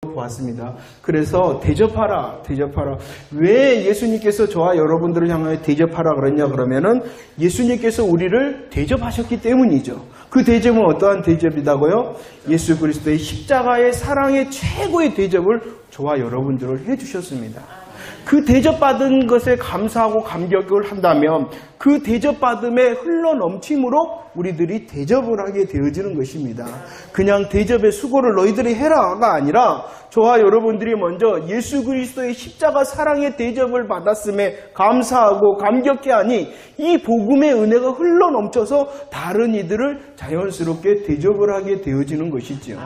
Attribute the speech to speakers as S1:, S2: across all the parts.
S1: 보았습니다. 그래서 대접하라. 왜 예수님께서 저와 여러분들을 향하여 대접하라 그랬냐 그러면은 예수님께서 우리를 대접하셨기 때문이죠. 그 대접은 어떠한 대접이다고요? 예수 그리스도의 십자가의 사랑의 최고의 대접을 저와 여러분들을 해주셨습니다. 그 대접받은 것에 감사하고 감격을 한다면 그 대접받음에 흘러넘침으로 우리들이 대접을 하게 되어지는 것입니다. 그냥 대접의 수고를 너희들이 해라가 아니라 저와 여러분들이 먼저 예수 그리스도의 십자가 사랑의 대접을 받았음에 감사하고 감격해하니 이 복음의 은혜가 흘러넘쳐서 다른 이들을 자연스럽게 대접을 하게 되어지는 것이지요.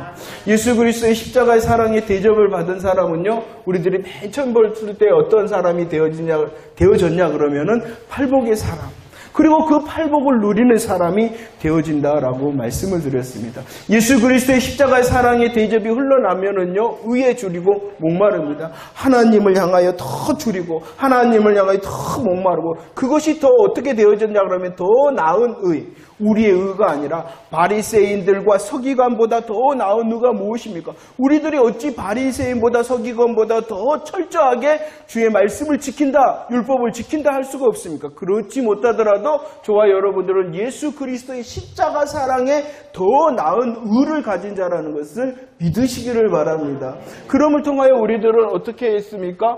S1: 예수 그리스도의 십자가의 사랑의 대접을 받은 사람은요, 우리들이 맨 처음 볼 때 어떤 사람이 되어졌냐 그러면은 팔복의 사람, 그리고 그 팔복을 누리는 사람이 되어진다라고 말씀을 드렸습니다. 예수 그리스도의 십자가의 사랑의 대접이 흘러나면은요, 의에 줄이고 목마릅니다. 하나님을 향하여 더 줄이고 하나님을 향하여 더 목마르고, 그것이 더 어떻게 되어졌냐 그러면 더 나은 의, 우리의 의가 아니라 바리새인들과 서기관보다 더 나은 의가 무엇입니까? 우리들이 어찌 바리새인보다 서기관보다 더 철저하게 주의 말씀을 지킨다, 율법을 지킨다 할 수가 없습니까? 그렇지 못하더라도 저와 여러분들은 예수 그리스도의 십자가 사랑에 더 나은 의를 가진 자라는 것을 믿으시기를 바랍니다. 그럼을 통하여 우리들은 어떻게 했습니까?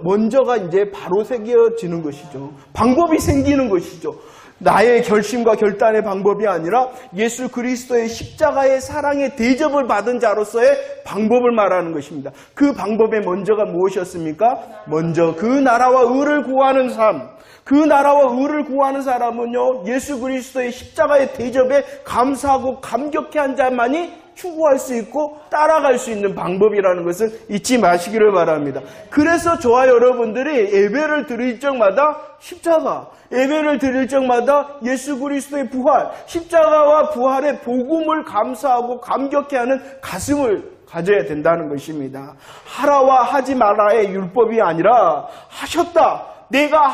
S1: 먼저가 이제 바로 새겨지는 것이죠. 방법이 생기는 것이죠. 나의 결심과 결단의 방법이 아니라 예수 그리스도의 십자가의 사랑의 대접을 받은 자로서의 방법을 말하는 것입니다. 그 방법의 먼저가 무엇이었습니까? 먼저 그 나라와 의를 구하는 삶. 그 나라와 의를 구하는 사람은요, 예수 그리스도의 십자가의 대접에 감사하고 감격해한 자만이 추구할 수 있고 따라갈 수 있는 방법이라는 것을 잊지 마시기를 바랍니다. 그래서 저와 여러분들이 예배를 드릴 적마다 십자가, 예배를 드릴 적마다 예수 그리스도의 부활, 십자가와 부활의 복음을 감사하고 감격해하는 가슴을 가져야 된다는 것입니다. 하라와 하지 마라의 율법이 아니라 하셨다, 내가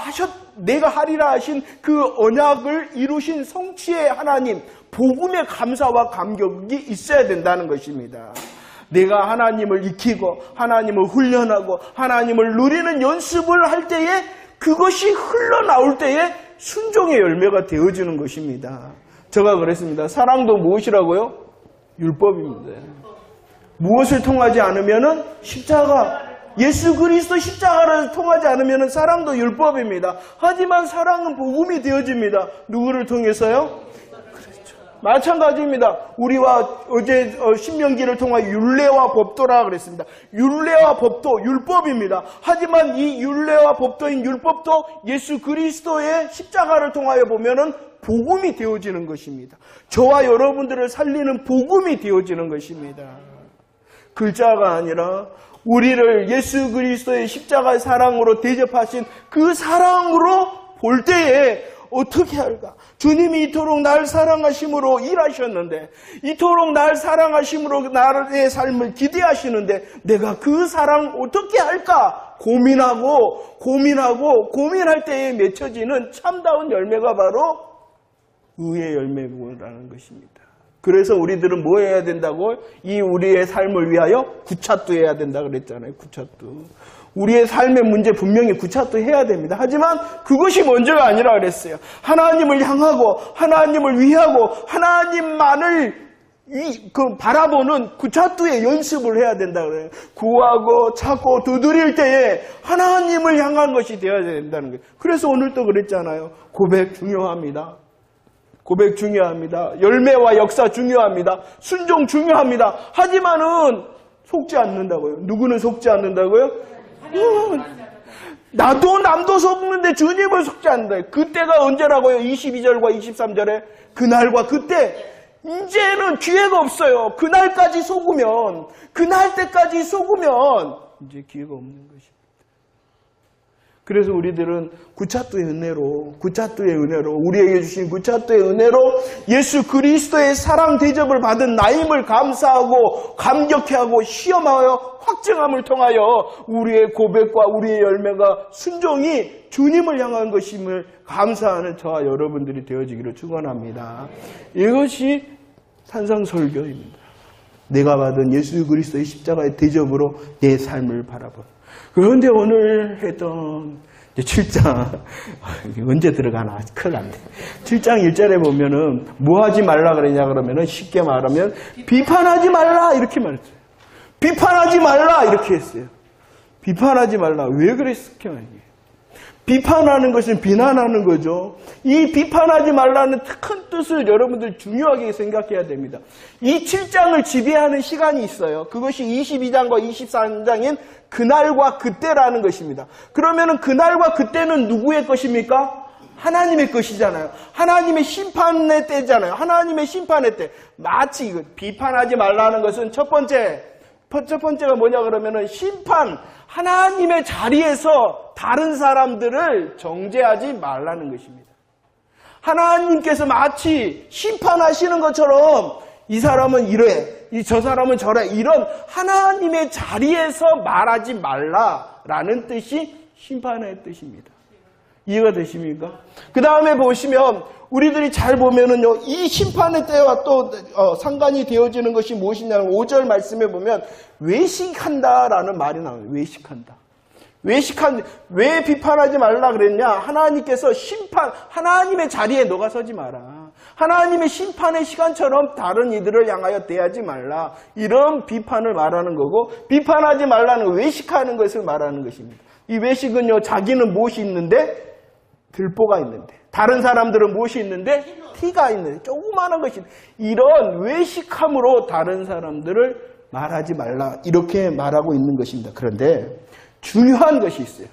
S1: 하리라 하신 그 언약을 이루신 성취의 하나님, 복음의 감사와 감격이 있어야 된다는 것입니다. 내가 하나님을 익히고 하나님을 훈련하고 하나님을 누리는 연습을 할 때에 그것이 흘러나올 때에 순종의 열매가 되어지는 것입니다. 제가 그랬습니다. 사랑도 무엇이라고요? 율법입니다. 무엇을 통하지 않으면은 십자가, 예수 그리스도 십자가를 통하지 않으면 사랑도 율법입니다. 하지만 사랑은 복음이 되어집니다. 누구를 통해서요? 그렇죠. 마찬가지입니다. 우리와 어제 신명기를 통하여 율례와 법도라 그랬습니다. 율례와 법도 율법입니다. 하지만 이 율례와 법도인 율법도 예수 그리스도의 십자가를 통하여 보면은 복음이 되어지는 것입니다. 저와 여러분들을 살리는 복음이 되어지는 것입니다. 글자가 아니라 우리를 예수 그리스도의 십자가의 사랑으로 대접하신 그 사랑으로 볼 때에 어떻게 할까? 주님이 이토록 날 사랑하심으로 일하셨는데, 이토록 날 사랑하심으로 나의 삶을 기대하시는데 내가 그 사랑 어떻게 할까? 고민할 때에 맺혀지는 참다운 열매가 바로 의의 열매라는 것입니다. 그래서 우리들은 뭐 해야 된다고? 이 우리의 삶을 위하여 구차도 해야 된다 그랬잖아요. 구차도. 우리의 삶의 문제 분명히 구차도 해야 됩니다. 하지만 그것이 먼저가 아니라 그랬어요. 하나님을 향하고 하나님을 위하고 하나님만을 바라보는 구차도의 연습을 해야 된다 그래요. 구하고 찾고 두드릴 때에 하나님을 향한 것이 되어야 된다는 거예요. 그래서 오늘 또 그랬잖아요. 고백 중요합니다. 고백 중요합니다. 열매와 역사 중요합니다. 순종 중요합니다. 하지만은 속지 않는다고요. 누구는 속지 않는다고요? 나도 남도 속는데 주님을 속지 않는다. 그때가 언제라고요? 22절과 23절에 그날과 그때. 이제는 기회가 없어요. 그날까지 속으면, 그날 때까지 속으면 이제 기회가 없는 것입니다. 그래서 우리들은 구차도의 은혜로 우리에게 주신 구차도의 은혜로 예수 그리스도의 사랑 대접을 받은 나임을 감사하고 감격해하고 시험하여 확증함을 통하여 우리의 고백과 우리의 열매가 순종이 주님을 향한 것임을 감사하는 저와 여러분들이 되어지기를 축원합니다. 이것이 산상설교입니다. 내가 받은 예수 그리스도의 십자가의 대접으로 내 삶을 바라본. 그런데 오늘 했던 7장 언제 들어가나 큰일 났네. 7장 1절에 보면은 뭐 하지 말라 그러냐 그러면은 쉽게 말하면 비판하지 말라 이렇게 말했어요. 비판하지 말라 이렇게 했어요. 비판하지 말라. 왜 그랬을까? 비판하는 것은 비난하는 거죠. 이 비판하지 말라는 큰 뜻을 여러분들 중요하게 생각해야 됩니다. 이 7장을 지배하는 시간이 있어요. 그것이 22장과 23장인 그날과 그때라는 것입니다. 그러면은 그날과 그때는 누구의 것입니까? 하나님의 것이잖아요. 하나님의 심판의 때잖아요. 하나님의 심판의 때. 마치 비판하지 말라는 것은 첫 번째가 뭐냐 그러면은 심판, 하나님의 자리에서 다른 사람들을 정죄하지 말라는 것입니다. 하나님께서 마치 심판하시는 것처럼 이 사람은 이래, 저 사람은 저래, 이런 하나님의 자리에서 말하지 말라라는 뜻이 심판의 뜻입니다. 이해가 되십니까? 그 다음에 보시면 우리들이 잘 보면은요, 이 심판의 때와 또 상관이 되어지는 것이 무엇이냐면 5절 말씀에 보면 외식한다라는 말이 나와요. 외식한다. 왜 비판하지 말라 그랬냐? 하나님께서 하나님의 자리에 너가 서지 마라. 하나님의 심판의 시간처럼 다른 이들을 향하여 대하지 말라. 이런 비판을 말하는 거고, 비판하지 말라는 거, 외식하는 것을 말하는 것입니다. 이 외식은요, 자기는 무엇이 있는데? 들보가 있는데, 다른 사람들은 무엇이 있는데? 티가 있는데, 조그마한 것이 이런 외식함으로 다른 사람들을 말하지 말라. 이렇게 말하고 있는 것입니다. 그런데 중요한 것이 있어요.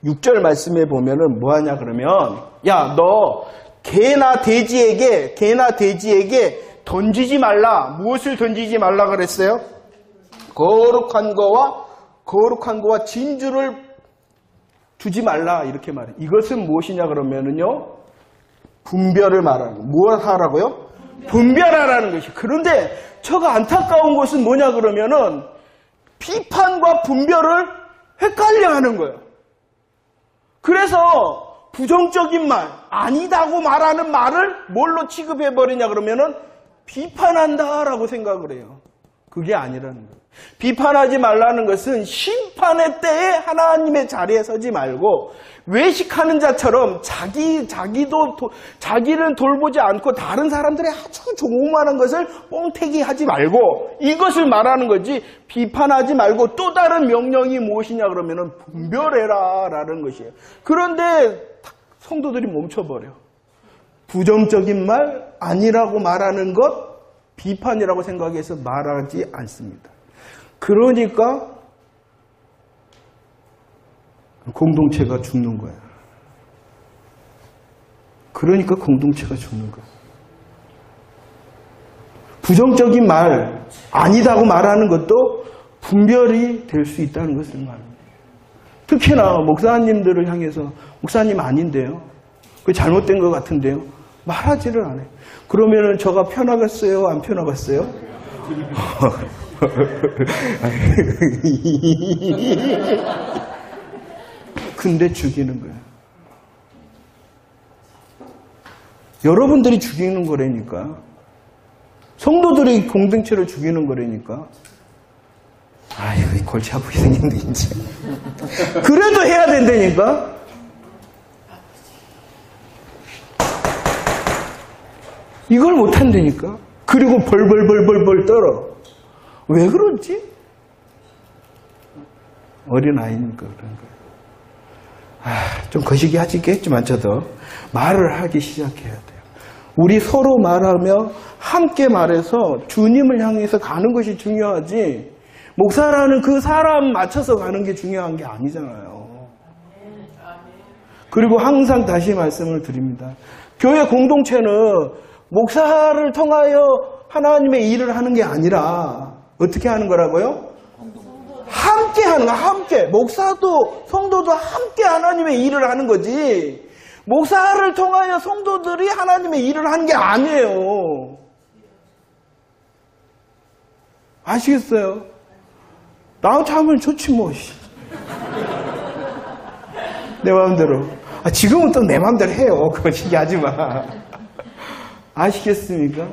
S1: 6절 말씀에 보면은 뭐 하냐 그러면, 야, 너 개나 돼지에게 던지지 말라. 무엇을 던지지 말라 그랬어요? 거룩한 거와 진주를 주지 말라 이렇게 말해요. 이것은 무엇이냐 그러면은요, 분별을 말하는 거예요. 무엇 하라고요? 분별하라는 것이. 그런데 저가 안타까운 것은 뭐냐 그러면은 비판과 분별을 헷갈려 하는 거예요. 그래서 부정적인 말, 아니다고 말하는 말을 뭘로 취급해버리냐 그러면은 비판한다라고 생각을 해요. 그게 아니라는 거예요. 비판하지 말라는 것은 심판의 때에 하나님의 자리에 서지 말고 외식하는 자처럼 자기를 돌보지 않고 다른 사람들의 아주 조그마한 것을 뻥태기 하지 말고 이것을 말하는 거지, 비판하지 말고 또 다른 명령이 무엇이냐 그러면은 분별해라 라는 것이에요. 그런데 성도들이 멈춰버려. 부정적인 말, 아니라고 말하는 것, 비판이라고 생각해서 말하지 않습니다. 그러니까 공동체가 죽는 거예요. 그러니까 공동체가 죽는 거예요. 부정적인 말, 아니다고 말하는 것도 분별이 될 수 있다는 것을 말합니다. 특히나 목사님들을 향해서 목사님 아닌데요, 그 잘못된 것 같은데요, 말하지를 않아요. 그러면은 저가 편하겠어요? 안 편하겠어요? 근데 죽이는 거예요. 여러분들이 죽이는 거라니까. 성도들이 공동체를 죽이는 거라니까. 아유, 골치 아프게 생겼네, 이제. 그래도 해야 된다니까. 이걸 못한다니까. 그리고 벌벌 떨어. 왜 그러지? 어린아이니까 그런 거예요. 좀 거시기 하시겠지만 저도 말을 하기 시작해야 돼요. 우리 서로 말하며 함께 말해서 주님을 향해서 가는 것이 중요하지, 목사라는 그 사람 맞춰서 가는 게 중요한 게 아니잖아요. 그리고 항상 다시 말씀을 드립니다. 교회 공동체는 목사를 통하여 하나님의 일을 하는 게 아니라 어떻게 하는 거라고요? 함께 하는 거야. 함께. 목사도 성도도 함께 하나님의 일을 하는 거지, 목사를 통하여 성도들이 하나님의 일을 하는 게 아니에요. 아시겠어요? 나한테 하면 좋지 뭐. 내 마음대로. 지금은 또 내 마음대로 해요. 그거 얘기하지 마. 아시겠습니까?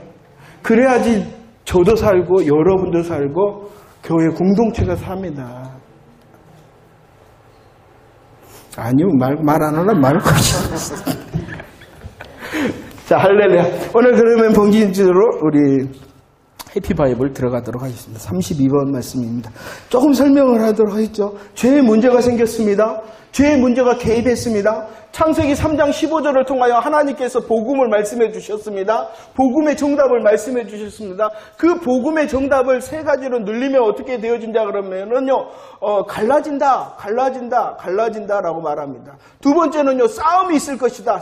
S1: 그래야지 저도 살고 여러분도 살고 교회 공동체가 삽니다. 아니요, 말 안 하려면 말을 거지. 자, 할렐루야. 오늘 그러면 본격적으로 우리 해피바이블 들어가도록 하겠습니다. 32번 말씀입니다. 조금 설명을 하도록 하겠죠. 죄의 문제가 생겼습니다. 죄의 문제가 개입했습니다. 창세기 3장 15절을 통하여 하나님께서 복음을 말씀해 주셨습니다. 복음의 정답을 말씀해 주셨습니다. 그 복음의 정답을 세 가지로 늘리면 어떻게 되어진다 그러면은요, 갈라진다라고 말합니다. 두 번째는요, 싸움이 있을 것이다.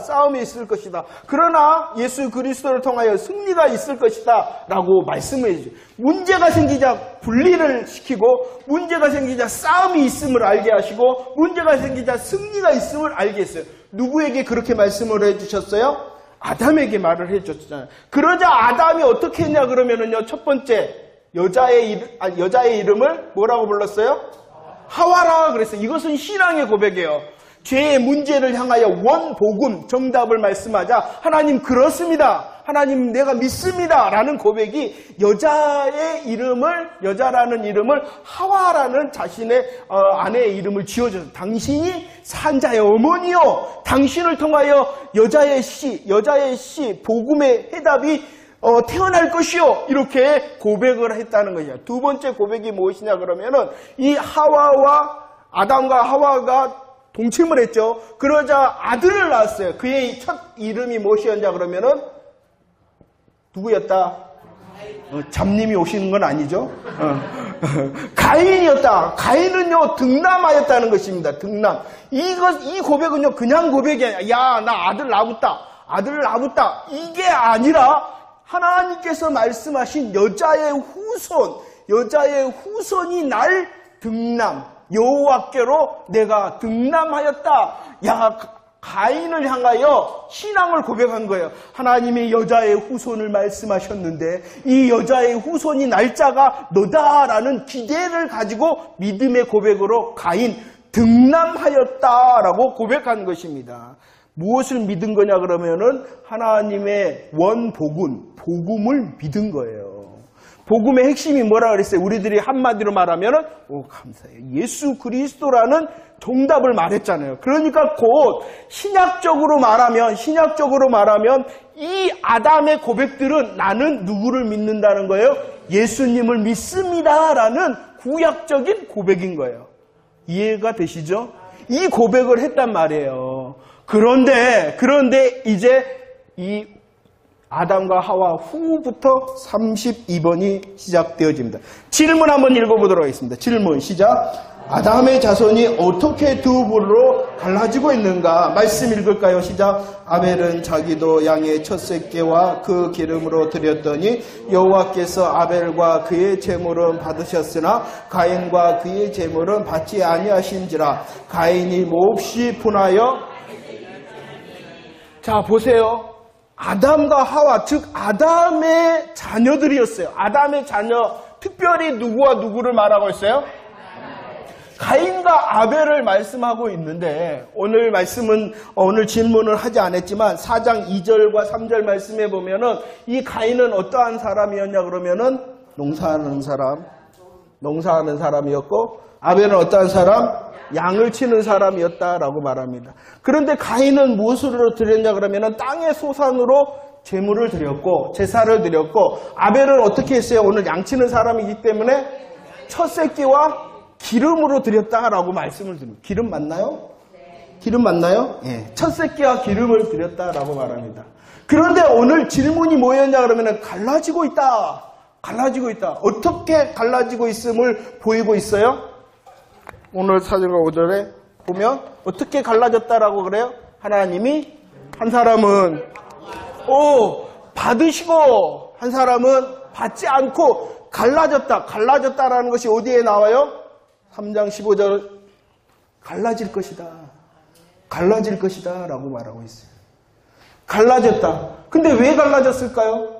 S1: 그러나 예수 그리스도를 통하여 승리가 있을 것이다. 라고 말씀해 주죠. 문제가 생기자 분리를 시키고, 문제가 생기자 싸움이 있음을 알게 하시고, 문제가 생기자 승리가 있음을 알게 했어요. 누구에게 그렇게 말씀을 해주셨어요? 아담에게 말을 해줬잖아요. 그러자 아담이 어떻게 했냐 그러면은요, 첫 번째 여자의 이름을 뭐라고 불렀어요? 하와라 그랬어요. 이것은 신앙의 고백이에요. 죄의 문제를 향하여 원복음 정답을 말씀하자 하나님 그렇습니다. 하나님 내가 믿습니다. 라는 고백이 여자라는 이름을 하와라는 자신의 아내의 이름을 지어줘서 당신이 산자의 어머니요. 당신을 통하여 여자의 씨, 복음의 해답이 태어날 것이요. 이렇게 고백을 했다는 것이야. 두 번째 고백이 무엇이냐 그러면은 이 아담과 하와가 동침을 했죠. 그러자 아들을 낳았어요. 그의 첫 이름이 무엇이었냐 그러면은 누구였다? 잡님이 오시는 건 아니죠. 가인이었다. 가인은요 등남하였다는 것입니다. 등남. 이 고백은요 그냥 고백이 아니야. 야, 나 아들 낳았다. 이게 아니라 하나님께서 말씀하신 여자의 후손이 날 등남. 여호와께로 내가 등남하였다. 야, 가인을 향하여 신앙을 고백한 거예요. 하나님이 여자의 후손을 말씀하셨는데 이 여자의 후손이 날짜가 너다라는 기대를 가지고 믿음의 고백으로 가인 등남하였다라고 고백한 것입니다. 무엇을 믿은 거냐 그러면은 하나님의 복음을 믿은 거예요. 복음의 핵심이 뭐라 그랬어요? 우리들이 한마디로 말하면은 감사해요. 예수 그리스도라는 정답을 말했잖아요. 그러니까 곧 신약적으로 말하면 이 아담의 고백들은 나는 누구를 믿는다는 거예요? 예수님을 믿습니다라는 구약적인 고백인 거예요. 이해가 되시죠? 이 고백을 했단 말이에요. 그런데 이제 이 아담과 하와 후부터 32번이 시작되어집니다. 질문 한번 읽어보도록 하겠습니다. 질문 시작. 아담의 자손이 어떻게 두 부로 갈라지고 있는가? 말씀 읽을까요? 시작. 아벨은 자기도 양의 첫 새끼와 그 기름으로 드렸더니 여호와께서 아벨과 그의 제물은 받으셨으나 가인과 그의 제물은 받지 아니하신지라. 가인이 몹시 분하여. 자, 보세요. 아담과 하와, 즉 아담의 자녀들이었어요. 아담의 자녀, 특별히 누구와 누구를 말하고 있어요? 가인과 아벨을 말씀하고 있는데 오늘 질문을 하지 않았지만 4장 2절과 3절 말씀해 보면은 이 가인은 어떠한 사람이었냐 그러면은 농사하는 사람이었고 아벨은 어떠한 사람? 양을 치는 사람이었다라고 말합니다. 그런데 가인은 무엇으로 드렸냐 그러면은 땅의 소산으로 제물을 드렸고 제사를 드렸고 아벨은 어떻게 했어요? 오늘 양 치는 사람이기 때문에 첫 새끼와 기름으로 드렸다라고 말씀을 드립니다. 기름 맞나요? 네. 기름 맞나요? 예. 첫 새끼와 기름을 드렸다라고 말합니다. 그런데 오늘 질문이 뭐였냐 그러면은 갈라지고 있다. 어떻게 갈라지고 있음을 보이고 있어요? 오늘 4절과 5절에 보면 어떻게 갈라졌다라고 그래요? 하나님이 한 사람은 받으시고 한 사람은 받지 않고 갈라졌다라는 것이 어디에 나와요? 3장 15절 갈라질 것이다 라고 말하고 있어요. 갈라졌다. 근데 왜 갈라졌을까요?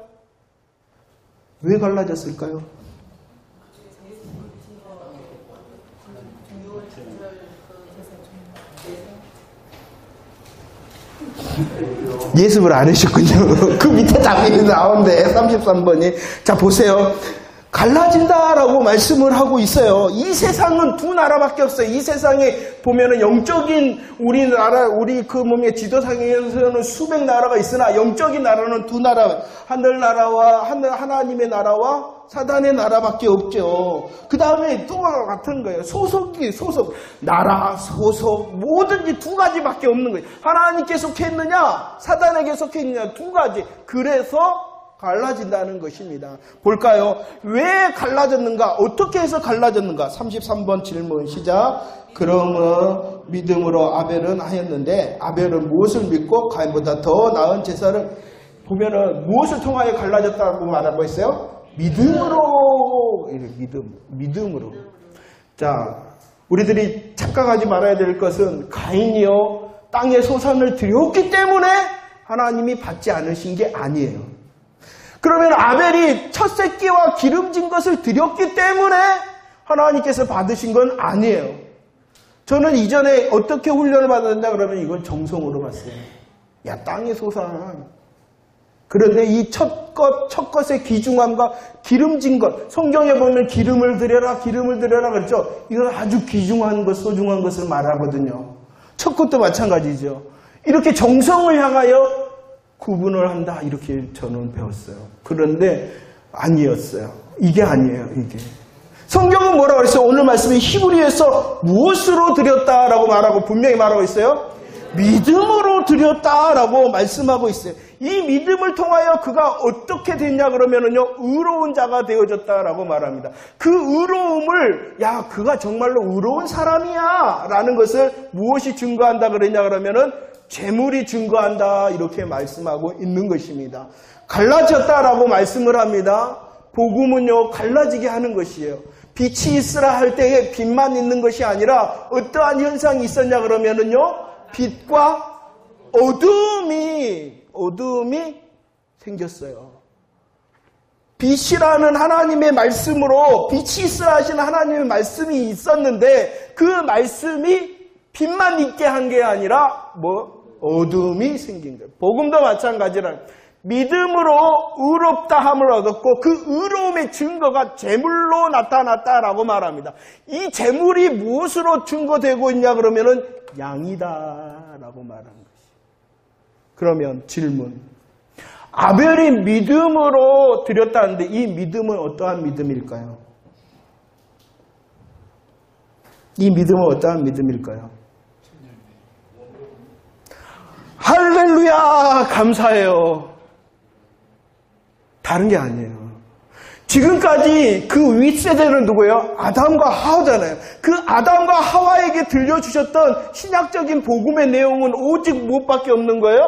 S1: 예습을 안 하셨군요. 그 밑에 답이 나오는데 33번이 자 보세요. 갈라진다라고 말씀을 하고 있어요. 이 세상은 두 나라밖에 없어요. 이 세상에 보면은 영적인 우리 그 몸의 지도상에서는 수백 나라가 있으나 영적인 나라는 두 나라, 하늘 나라와 하나님의 나라와 사단의 나라밖에 없죠. 그 다음에 또 같은 거예요. 소속, 나라, 소속, 뭐든지 두 가지밖에 없는 거예요. 하나님께 속했느냐, 사단에게 속했느냐, 두 가지. 그래서 갈라진다는 것입니다. 볼까요? 왜 갈라졌는가? 어떻게 해서 갈라졌는가? 33번 질문 시작. 그러면 믿음으로 아벨은 하였는데 아벨은 무엇을 믿고 가인보다 더 나은 제사를 보면은 무엇을 통하여 갈라졌다고 말하고 있어요? 믿음으로. 믿음으로. 자, 우리들이 착각하지 말아야 될 것은 가인이요 땅의 소산을 드렸기 때문에 하나님이 받지 않으신 게 아니에요. 그러면 아벨이 첫 새끼와 기름진 것을 드렸기 때문에 하나님께서 받으신 건 아니에요. 저는 이전에 어떻게 훈련을 받았냐 그러면 이건 정성으로 봤어요. 야, 땅의 소산. 그런데 이 첫 것의 귀중함과 기름진 것, 성경에 보면 기름을 드려라 그랬죠. 이건 아주 귀중한 것, 소중한 것을 말하거든요. 첫 것도 마찬가지죠. 이렇게 정성을 향하여 구분을 한다 이렇게 저는 배웠어요. 그런데 아니었어요. 이게 아니에요. 이게 성경은 뭐라고 그랬어요? 오늘 말씀에 히브리에서 무엇으로 드렸다라고 말하고 분명히 말하고 있어요. 믿음으로 드렸다라고 말씀하고 있어요. 이 믿음을 통하여 그가 어떻게 됐냐 그러면은요, 의로운 자가 되어졌다라고 말합니다. 그 의로움을, 야, 그가 정말로 의로운 사람이야 라는 것을 무엇이 증거한다 그러냐 그러면은 재물이 증거한다 이렇게 말씀하고 있는 것입니다. 갈라졌다라고 말씀을 합니다. 복음은요, 갈라지게 하는 것이에요. 빛이 있으라 할 때에 빛만 있는 것이 아니라 어떠한 현상이 있었냐 그러면은요, 빛과 어둠이 생겼어요. 빛이라는 하나님의 말씀으로 빛이 있으라 하시는 하나님의 말씀이 있었는데 그 말씀이 빛만 있게 한 게 아니라 어둠이 생긴 거예요. 복음도 마찬가지라. 믿음으로 의롭다 함을 얻었고 그 의로움의 증거가 제물로 나타났다라고 말합니다. 이 제물이 무엇으로 증거되고 있냐 그러면은 양이다라고 말하는 것이에요. 그러면 질문. 아벨이 믿음으로 드렸다는데 이 믿음은 어떠한 믿음일까요? 이 믿음은 어떠한 믿음일까요? 할렐루야! 감사해요. 다른 게 아니에요. 지금까지 그 윗세대는 누구예요? 아담과 하와잖아요. 그 아담과 하와에게 들려주셨던 신약적인 복음의 내용은 오직 무엇밖에 없는 거예요?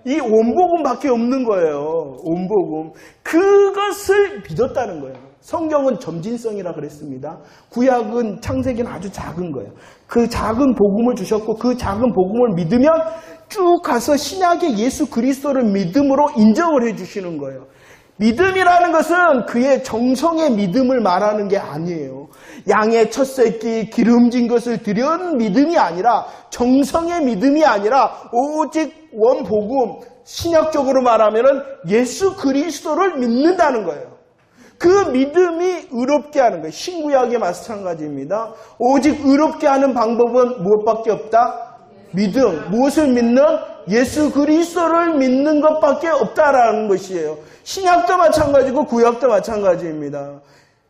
S1: 이 원복음밖에 없는 거예요. 원복음. 그것을 믿었다는 거예요. 성경은 점진성이라 그랬습니다. 구약은 창세기는 아주 작은 거예요. 그 작은 복음을 주셨고 그 작은 복음을 믿으면 쭉 가서 신약의 예수 그리스도를 믿음으로 인정을 해주시는 거예요. 믿음이라는 것은 그의 정성의 믿음을 말하는 게 아니에요. 양의 첫 새끼 기름진 것을 드린 믿음이 아니라 정성의 믿음이 아니라 오직 원복음, 신약적으로 말하면 예수 그리스도를 믿는다는 거예요. 그 믿음이 의롭게 하는 거예요. 신구약이 마찬가지입니다. 오직 의롭게 하는 방법은 무엇밖에 없다? 믿음. 무엇을 믿는? 예수 그리스도를 믿는 것밖에 없다라는 것이에요. 신약도 마찬가지고 구약도 마찬가지입니다.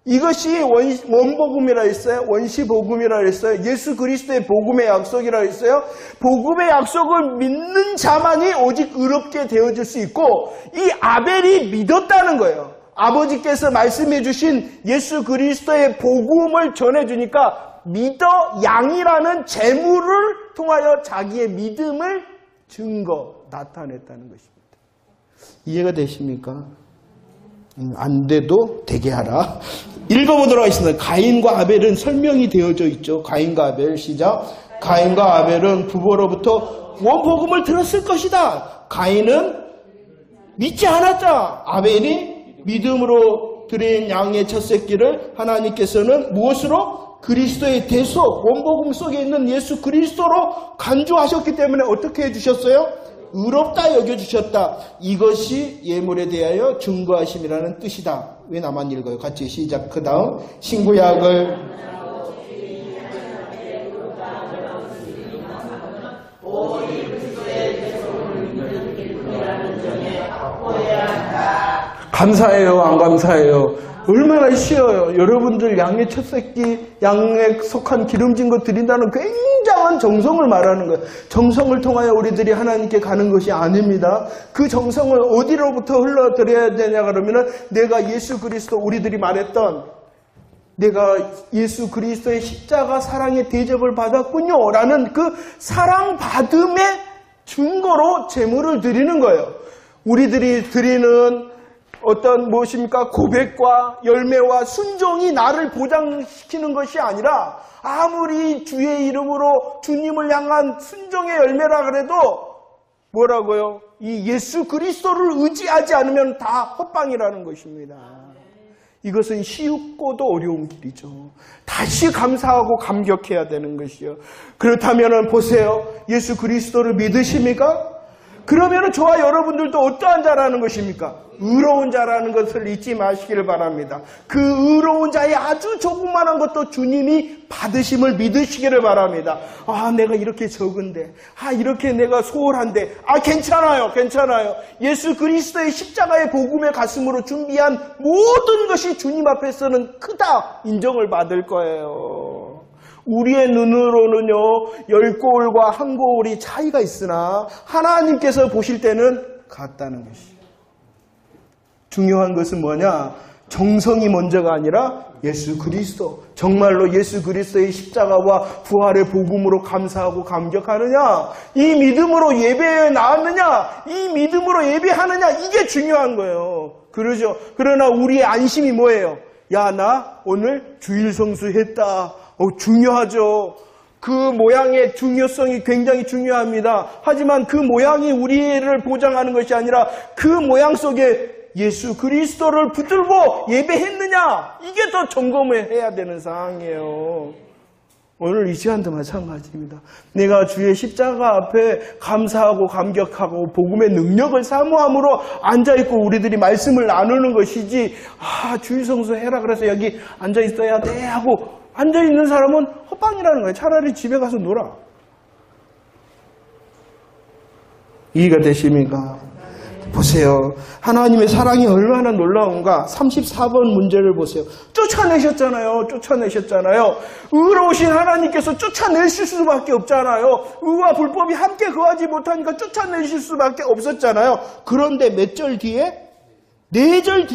S1: 이것이 원복음이라 했어요. 원시복음이라 했어요. 예수 그리스도의 복음의 약속이라 했어요. 복음의 약속을 믿는 자만이 오직 의롭게 되어질 수 있고 이 아벨이 믿었다는 거예요. 아버지께서 말씀해 주신 예수 그리스도의 복음을 전해주니까 믿어 양이라는 재물을 통하여 자기의 믿음을 나타냈다는 것입니다. 이해가 되십니까? 안 돼도 되게 하라. 읽어보도록 하겠습니다. 가인과 아벨은 설명이 되어져 있죠. 가인과 아벨 시작. 가인과 아벨은 부모로부터 원복음을 들었을 것이다. 가인은 믿지 않았다. 아벨이 믿음으로 드린 양의 첫 새끼를 하나님께서는 무엇으로? 그리스도의 대속, 원복음 속에 있는 예수 그리스도로 간주하셨기 때문에 어떻게 해주셨어요? 의롭다 여겨주셨다. 이것이 예물에 대하여 증거하심이라는 뜻이다. 왜 나만 읽어요? 같이 시작. 그 다음 신구약을 감사해요? 안 감사해요? 얼마나 쉬워요. 여러분들 양의 첫 새끼, 양에 속한 기름진 것 드린다는 굉장한 정성을 말하는 거예요. 정성을 통하여 우리들이 하나님께 가는 것이 아닙니다. 그 정성을 어디로부터 흘러드려야 되냐 그러면은 내가 예수 그리스도, 우리들이 말했던 내가 예수 그리스도의 십자가 사랑의 대접을 받았군요 라는 그 사랑받음의 증거로 제물을 드리는 거예요. 우리들이 드리는 어떤 무엇입니까? 고백과 열매와 순종이 나를 보장시키는 것이 아니라 아무리 주의 이름으로 주님을 향한 순종의 열매라 그래도 뭐라고요? 이 예수 그리스도를 의지하지 않으면 다 헛방이라는 것입니다. 이것은 쉽고도 어려운 길이죠. 다시 감사하고 감격해야 되는 것이요. 그렇다면 보세요. 예수 그리스도를 믿으십니까? 그러면 저와 여러분들도 어떠한 자라는 것입니까? 의로운 자라는 것을 잊지 마시기를 바랍니다. 그 의로운 자의 아주 조그만한 것도 주님이 받으심을 믿으시기를 바랍니다. 아, 내가 이렇게 적은데, 아, 이렇게 내가 소홀한데, 아, 괜찮아요. 예수 그리스도의 십자가의 복음의 가슴으로 준비한 모든 것이 주님 앞에서는 크다 인정을 받을 거예요. 우리의 눈으로는요, 10고울과 1고울이 차이가 있으나 하나님께서 보실 때는 같다는 것이에요. 중요한 것은 뭐냐? 정성이 먼저가 아니라 예수 그리스도. 정말로 예수 그리스도의 십자가와 부활의 복음으로 감사하고 감격하느냐? 이 믿음으로 예배에 나왔느냐? 이 믿음으로 예배하느냐? 이게 중요한 거예요. 그러죠? 그러나 우리의 안심이 뭐예요? 야, 나 오늘 주일 성수했다. 중요하죠. 그 모양의 중요성이 굉장히 중요합니다. 하지만 그 모양이 우리를 보장하는 것이 아니라 그 모양 속에 예수 그리스도를 붙들고 예배했느냐? 이게 더 점검을 해야 되는 상황이에요. 오늘 이 시간도 마찬가지입니다. 내가 주의 십자가 앞에 감사하고 감격하고 복음의 능력을 사모함으로 앉아있고 우리들이 말씀을 나누는 것이지, 아, 주일 성수 해라 그래서 여기 앉아있어야 돼 하고 앉아있는 사람은 헛방이라는 거예요. 차라리 집에 가서 놀아. 이해가 되십니까? 보세요. 하나님의 사랑이 얼마나 놀라운가. 34번 문제를 보세요. 쫓아내셨잖아요. 의로우신 하나님께서 쫓아내실 수밖에 없잖아요. 의와 불법이 함께 거하지 못하니까 쫓아내실 수밖에 없었잖아요. 그런데 몇 절 뒤에? 4절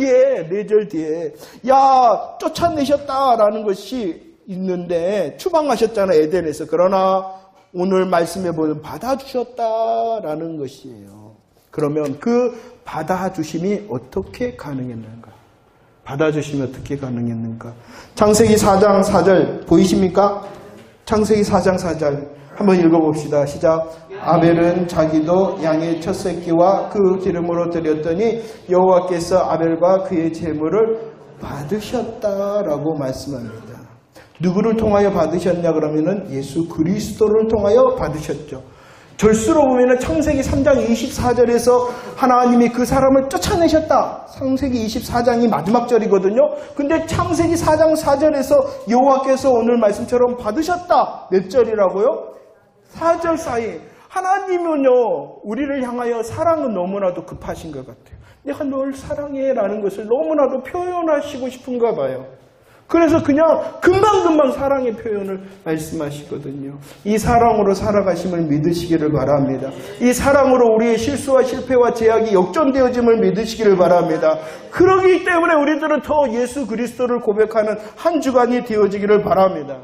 S1: 뒤에 야, 쫓아내셨다라는 것이 있는데 추방하셨잖아요. 에덴에서. 그러나 오늘 말씀해 보면 받아주셨다라는 것이에요. 그러면 그 받아주심이 어떻게 가능했는가? 창세기 4장 4절 보이십니까? 창세기 4장 4절 한번 읽어봅시다. 시작. 아벨은 자기도 양의 첫 새끼와 그 기름으로 드렸더니 여호와께서 아벨과 그의 제물을 받으셨다라고 말씀합니다. 누구를 통하여 받으셨냐 그러면은 예수 그리스도를 통하여 받으셨죠. 절수로 보면은 창세기 3장 24절에서 하나님이 그 사람을 쫓아내셨다. 창세기 24장이 마지막 절이거든요. 근데 창세기 4장 4절에서 여호와께서 오늘 말씀처럼 받으셨다. 몇 절이라고요? 4절 사이. 하나님은요, 우리를 향하여 사랑은 너무나도 급하신 것 같아요. 내가 널 사랑해라는 것을 너무나도 표현하시고 싶은가 봐요. 그래서 그냥 금방금방 사랑의 표현을 말씀하시거든요. 이 사랑으로 살아가심을 믿으시기를 바랍니다. 이 사랑으로 우리의 실수와 실패와 제약이 역전되어짐을 믿으시기를 바랍니다. 그러기 때문에 우리들은 더 예수 그리스도를 고백하는 한 주간이 되어지기를 바랍니다.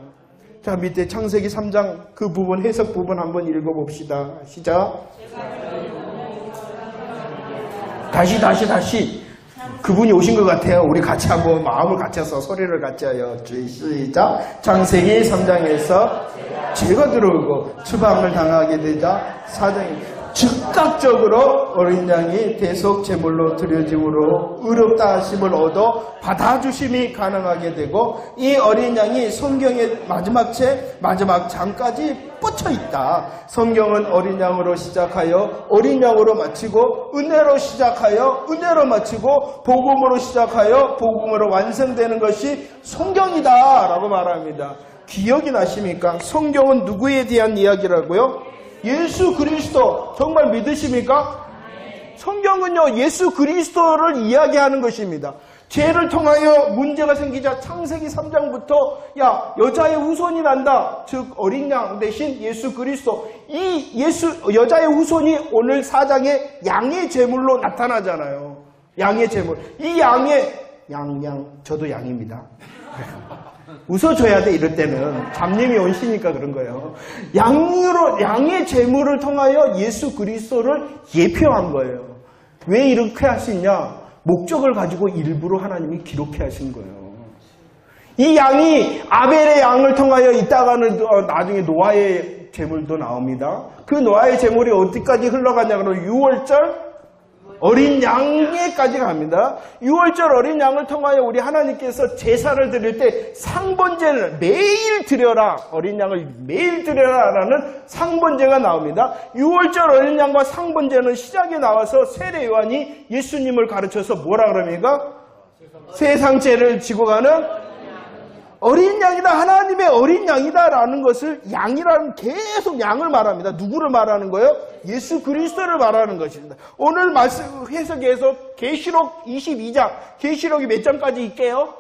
S1: 자, 밑에 창세기 3장 그 부분, 해석 부분 한번 읽어봅시다. 시작. 다시. 그분이 오신 것 같아요. 우리 같이 한번 마음을 같이해서 소리를 같이 해요. 시작. 창세기 3장에서 죄가 들어오고 추방을 당하게 되자 사장이 즉각적으로 어린 양이 대속 제물로 드려짐으로 의롭다 하심을 얻어 받아주심이 가능하게 되고, 이 어린 양이 성경의 마지막 장까지 뻗쳐 있다. 성경은 어린 양으로 시작하여 어린 양으로 마치고, 은혜로 시작하여 은혜로 마치고, 복음으로 시작하여 복음으로 완성되는 것이 성경이다 라고 말합니다. 기억이 나십니까? 성경은 누구에 대한 이야기라고요? 예수 그리스도. 정말 믿으십니까? 성경은요, 예수 그리스도를 이야기하는 것입니다. 죄를 통하여 문제가 생기자 창세기 3장부터 여자의 후손이 난다. 즉 어린 양 대신 예수 그리스도. 이 여자의 후손이 오늘 4장에 양의 제물로 나타나잖아요. 양의 제물. 이 양의 저도 양입니다. 웃어줘야 돼, 이럴 때는. 잡님이 온시니까 그런 거예요. 양의 제물을 통하여 예수 그리스도를 예표한 거예요. 왜 이렇게 할 수 있냐? 목적을 가지고 일부러 하나님이 기록해 하신 거예요. 이 양이 아벨의 양을 통하여 있다가는 나중에 노아의 제물도 나옵니다. 그 노아의 제물이 어디까지 흘러가냐 그러면 6월절 어린 양에까지 갑니다. 6월절 어린 양을 통하여 우리 하나님께서 제사를 드릴 때 상번제를 매일 드려라. 어린 양을 매일 드려라라는 상번제가 나옵니다. 6월절 어린 양과 상번제는 시작에 나와서 세례 요한이 예수님을 가르쳐서 뭐라 그럽니까? 세상 죄를 지고 가는 어린 양이다. 하나님의 어린 양이다라는 것을, 양이라는 계속 양을 말합니다. 누구를 말하는 거예요? 예수 그리스도를 말하는 것입니다. 오늘 말씀 해석에서 계시록 22장, 계시록이 몇 장까지 있게요?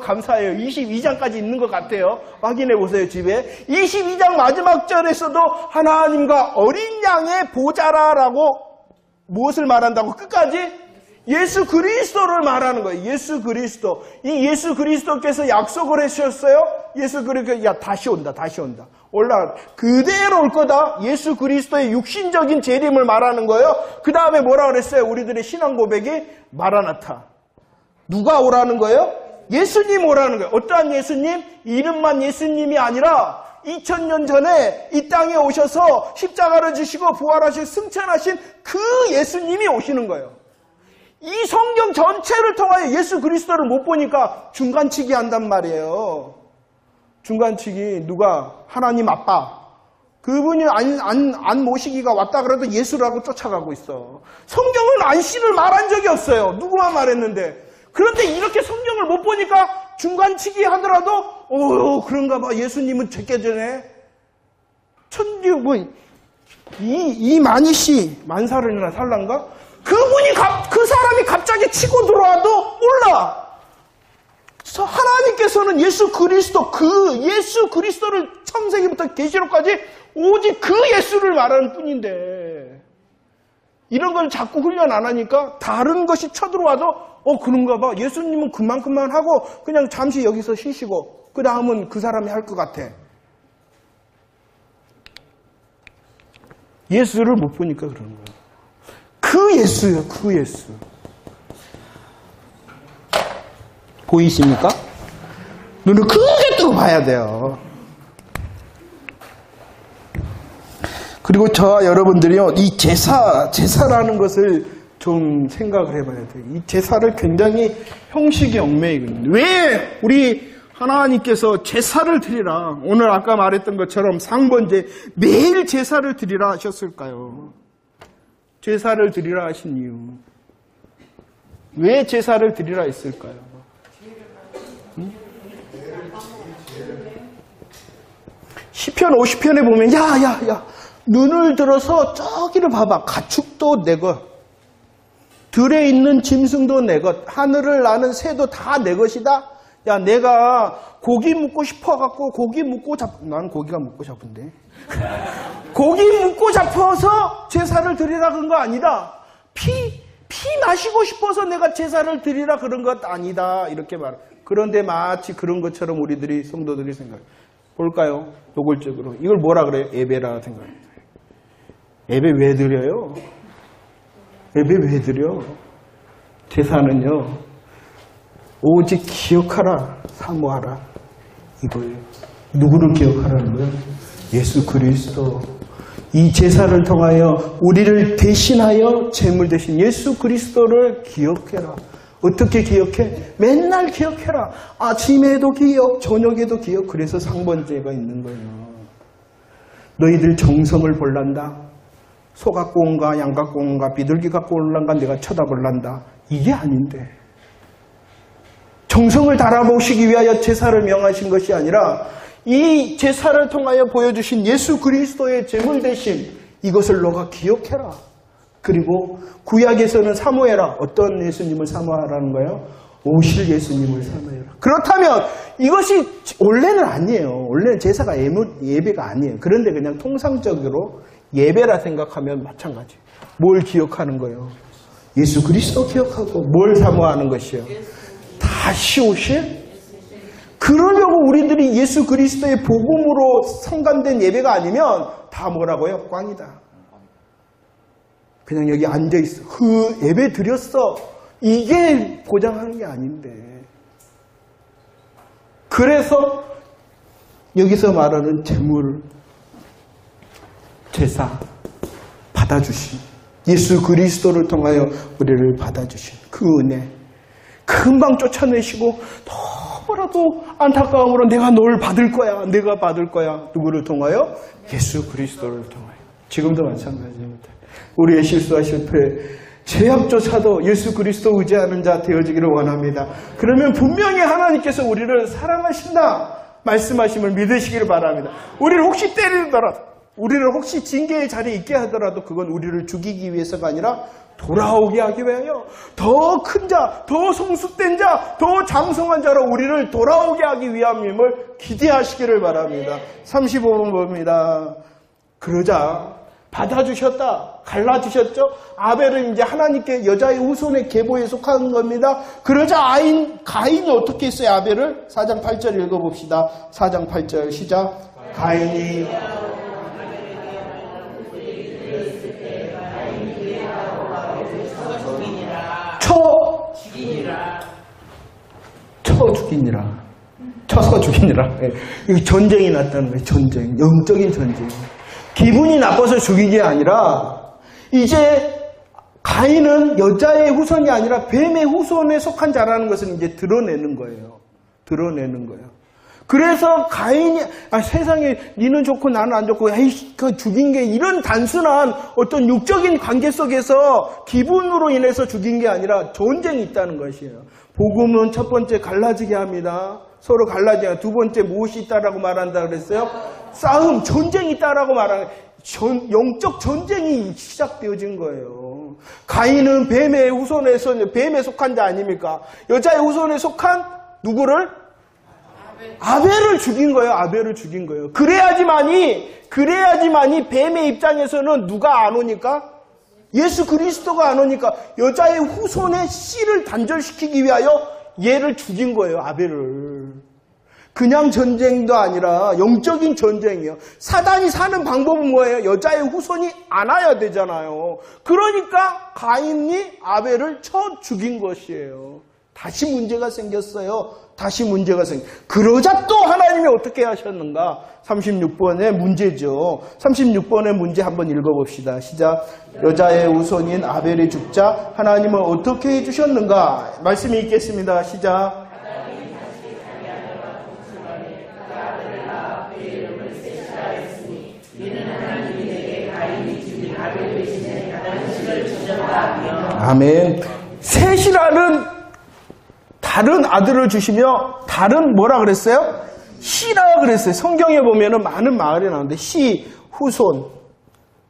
S1: 감사해요. 22장까지 있는 것 같아요. 확인해 보세요, 집에. 22장 마지막 절에서도 하나님과 어린 양의 보좌라라고 무엇을 말한다고? 끝까지 예수 그리스도를 말하는 거예요. 예수 그리스도. 이 예수 그리스도께서 약속을 해주셨어요. 예수 그리스도, 다시 온다. 올라 그대로 올 거다. 예수 그리스도의 육신적인 재림을 말하는 거예요. 그 다음에 뭐라 그랬어요? 우리들의 신앙 고백이 마라나타. 누가 오라는 거예요? 예수님 오라는 거예요. 어떠한 예수님? 이름만 예수님이 아니라 2000년 전에 이 땅에 오셔서 십자가를 지시고 부활하신 승천하신 그 예수님이 오시는 거예요. 이 성경 전체를 통하여 예수 그리스도를 못 보니까 중간치기 한단 말이에요. 중간치기. 누가? 하나님 아빠. 그분이 안 모시기가 왔다 그래도 예수라고 쫓아가고 있어. 성경은 안씨를 말한 적이 없어요. 누구만 말했는데. 그런데 이렇게 성경을 못 보니까 중간치기 하더라도 그런가 봐. 예수님은 제껴전에 이만희 씨 만살이나 살란가? 그 사람이 갑자기 치고 들어와도 몰라. 하나님께서는 예수 그리스도를 창세기부터 계시록까지 오직 그 예수를 말하는 뿐인데, 이런 걸 자꾸 훈련 안 하니까 다른 것이 쳐들어와도 그런가 봐. 예수님은 그만큼만 하고 그냥 잠시 여기서 쉬시고 그 다음은 그 사람이 할 것 같아. 예수를 못 보니까 그러는 거야. 그 예수요, 그 예수. 보이십니까? 눈을 크게 뜨고 봐야 돼요. 그리고 저와 여러분들이요, 이 제사라는 것을 좀 생각을 해봐야 돼요. 이 제사를 굉장히 형식이 얽매이거든요. 왜 우리 하나님께서 제사를 드리라, 오늘 아까 말했던 것처럼 상번제, 매일 제사를 드리라 하셨을까요? 제사를 드리라 하신 이유. 왜 제사를 드리라 했을까요? 시편 50편에 보면 야 눈을 들어서 저기를 봐봐. 가축도 내 것, 들에 있는 짐승도 내 것, 하늘을 나는 새도 다 내 것이다. 야, 내가 고기 묻고 싶어갖고 난 고기가 묻고 싶은데 고기 묻고 잡혀서 제사를 드리라 그런 거 아니다. 피 마시고 싶어서 내가 제사를 드리라 그런 것 아니다. 이렇게 말. 그런데 마치 그런 것처럼 우리들이 성도들이 생각해요. 볼까요? 노골적으로. 이걸 뭐라 그래요? 예배라 생각합니다. 예배 왜 드려요? 예배 왜 드려? 제사는요, 오직 기억하라, 사모하라. 이거예요. 누구를 기억하라는 거예요? 예수 그리스도. 이 제사를 통하여 우리를 대신하여 제물 대신 예수 그리스도를 기억해라. 어떻게 기억해? 맨날 기억해라. 아침에도 기억, 저녁에도 기억. 그래서 상번제가 있는 거예요. 너희들 정성을 볼란다. 소 갖고 온가, 양 갖고 온가, 비둘기 갖고 온란가 내가 쳐다볼란다. 이게 아닌데. 정성을 달아보시기 위하여 제사를 명하신 것이 아니라 이 제사를 통하여 보여주신 예수 그리스도의 제물 대신 이것을 너가 기억해라. 그리고 구약에서는 사모해라. 어떤 예수님을 사모하라는 거예요? 오실 예수님을 사모해라. 그렇다면 이것이 원래는 아니에요. 원래는 제사가 예배가 아니에요. 그런데 그냥 통상적으로 예배라 생각하면 마찬가지. 뭘 기억하는 거예요? 예수 그리스도 기억하고 뭘 사모하는 것이요? 다시 오실? 그러려고 우리들이 예수 그리스도의 복음으로 성감된 예배가 아니면 다 뭐라고요? 꽝이다. 그냥 여기 앉아있어. 예배 드렸어. 이게 보장하는 게 아닌데. 그래서 여기서 말하는 제물, 제사 받아주신 예수 그리스도를 통하여 우리를 받아주신 그 은혜 금방 쫓아내시고 너무나도 안타까움으로 내가 널 받을 거야. 내가 받을 거야. 누구를 통하여? 예수 그리스도를 통하여. 지금도 마찬가지입니다. 우리의 실수와 실패, 죄악조차도 예수 그리스도 의지하는 자 되어지기를 원합니다. 그러면 분명히 하나님께서 우리를 사랑하신다 말씀하심을 믿으시기를 바랍니다. 우리를 혹시 때리더라도, 우리를 혹시 징계의 자리에 있게 하더라도 그건 우리를 죽이기 위해서가 아니라 돌아오게 하기 위하여 더 큰 자, 더 성숙된 자, 더 장성한 자로 우리를 돌아오게 하기 위함임을 기대하시기를 바랍니다. 35번 봅니다. 그러자 받아주셨다. 갈라주셨죠? 아벨은 이제 하나님께 여자의 후손의 계보에 속한 겁니다. 그러자 가인이 어떻게 했어요? 아벨을? 4장 8절 읽어봅시다. 4장 8절 시작. 가인이 쳐서 죽이니라. 이 전쟁이 났다는 거예요. 전쟁. 영적인 전쟁. 기분이 나빠서 죽인 게 아니라 이제 가인은 여자의 후손이 아니라 뱀의 후손에 속한 자라는 것을 이제 드러내는 거예요. 드러내는 거예요. 그래서 가인이 세상에 니는 좋고 나는 안 좋고 그 죽인 게 이런 단순한 어떤 육적인 관계 속에서 기분으로 인해서 죽인 게 아니라 전쟁이 있다는 것이에요. 복음은 첫 번째 갈라지게 합니다. 서로 갈라지게 합니다. 두 번째 무엇이 있다라고 말한다 그랬어요? 싸움, 전쟁이 있다라고 말하는 영적 전쟁이 시작되어진 거예요. 가인은 뱀의 후손에서 뱀에 속한 자 아닙니까? 여자의 후손에 속한 누구를? 아벨을 죽인 거예요. 아벨을 죽인 거예요. 그래야지만이 뱀의 입장에서는 누가 안 오니까? 예수 그리스도가 안 오니까 여자의 후손의 씨를 단절시키기 위하여 얘를 죽인 거예요. 아벨을. 그냥 전쟁도 아니라 영적인 전쟁이에요. 사단이 사는 방법은 뭐예요? 여자의 후손이 안 와야 되잖아요. 그러니까 가인이 아벨을 쳐 죽인 것이에요. 다시 문제가 생겼어요. 그러자 또 하나님이 어떻게 하셨는가? 36번의 문제죠. 36번의 문제 한번 읽어봅시다. 시작. 여자의 우선인 아벨이 죽자 하나님은 어떻게 해주셨는가? 말씀이 있겠습니다. 시작. 아멘. 셋이라는 다른 아들을 주시며 다른 뭐라 그랬어요? 씨라 그랬어요. 성경에 보면은 많은 말이 나오는데 씨, 후손,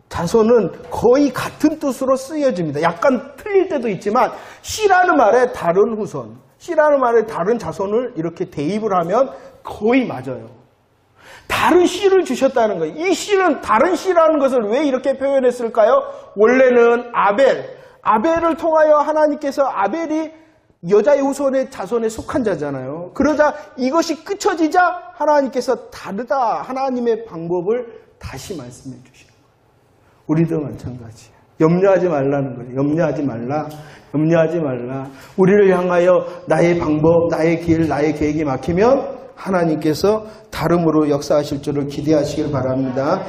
S1: 자손은 거의 같은 뜻으로 쓰여집니다. 약간 틀릴 때도 있지만 씨라는 말에 다른 후손, 씨라는 말에 다른 자손을 이렇게 대입을 하면 거의 맞아요. 다른 씨를 주셨다는 거예요. 이 씨는 다른 씨라는 것을 왜 이렇게 표현했을까요? 원래는 아벨을 통하여 하나님께서 아벨이 여자의 후손의 자손에 속한 자잖아요. 그러자 이것이 끝쳐지자 하나님께서 다르다 하나님의 방법을 다시 말씀해 주시는 거예요. 우리도 마찬가지예요. 염려하지 말라는 거예요. 염려하지 말라. 우리를 향하여 나의 방법, 나의 길, 나의 계획이 막히면 하나님께서 다름으로 역사하실 줄을 기대하시길 바랍니다.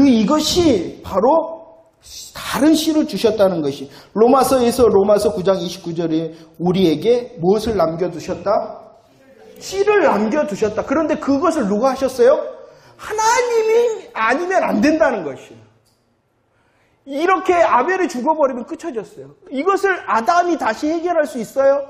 S1: 이것이 바로 다른 씨를 주셨다는 것이 로마서에서 로마서 9장 29절에 우리에게 무엇을 남겨두셨다? 씨를 남겨두셨다. 그런데 그것을 누가 하셨어요? 하나님이 아니면 안 된다는 것이에요. 이렇게 아벨이 죽어버리면 끝쳐졌어요. 이것을 아담이 다시 해결할 수 있어요?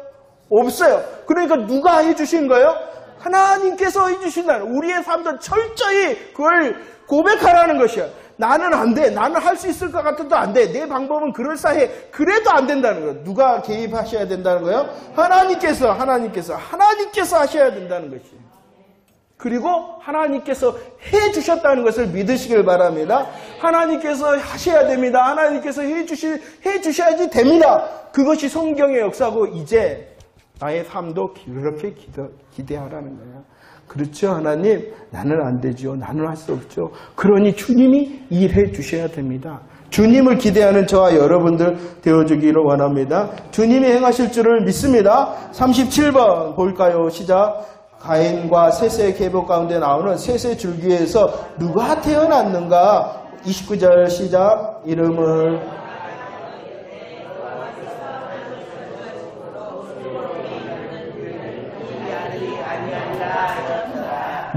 S1: 없어요. 그러니까 누가 해주신 거예요? 하나님께서 해주신다는, 우리의 삶도 철저히 그걸 고백하라는 것이야. 나는 안 돼. 나는 할 수 있을 것 같아도 안 돼. 내 방법은 그럴싸해. 그래도 안 된다는 거예요. 누가 개입하셔야 된다는 거예요? 하나님께서 하셔야 된다는 것이에요. 그리고 하나님께서 해주셨다는 것을 믿으시길 바랍니다. 하나님께서 하셔야 됩니다. 하나님께서 해주셔야지 됩니다. 그것이 성경의 역사고, 이제 나의 삶도 그렇게 기대하라는 거예요. 그렇죠, 하나님? 나는 안 되죠. 나는 할 수 없죠. 그러니 주님이 일해 주셔야 됩니다. 주님을 기대하는 저와 여러분들 되어주기를 원합니다. 주님이 행하실 줄을 믿습니다. 37번 볼까요? 시작. 가인과 셋의 계보 가운데 나오는 셋의 줄기에서 누가 태어났는가? 29절 시작. 이름을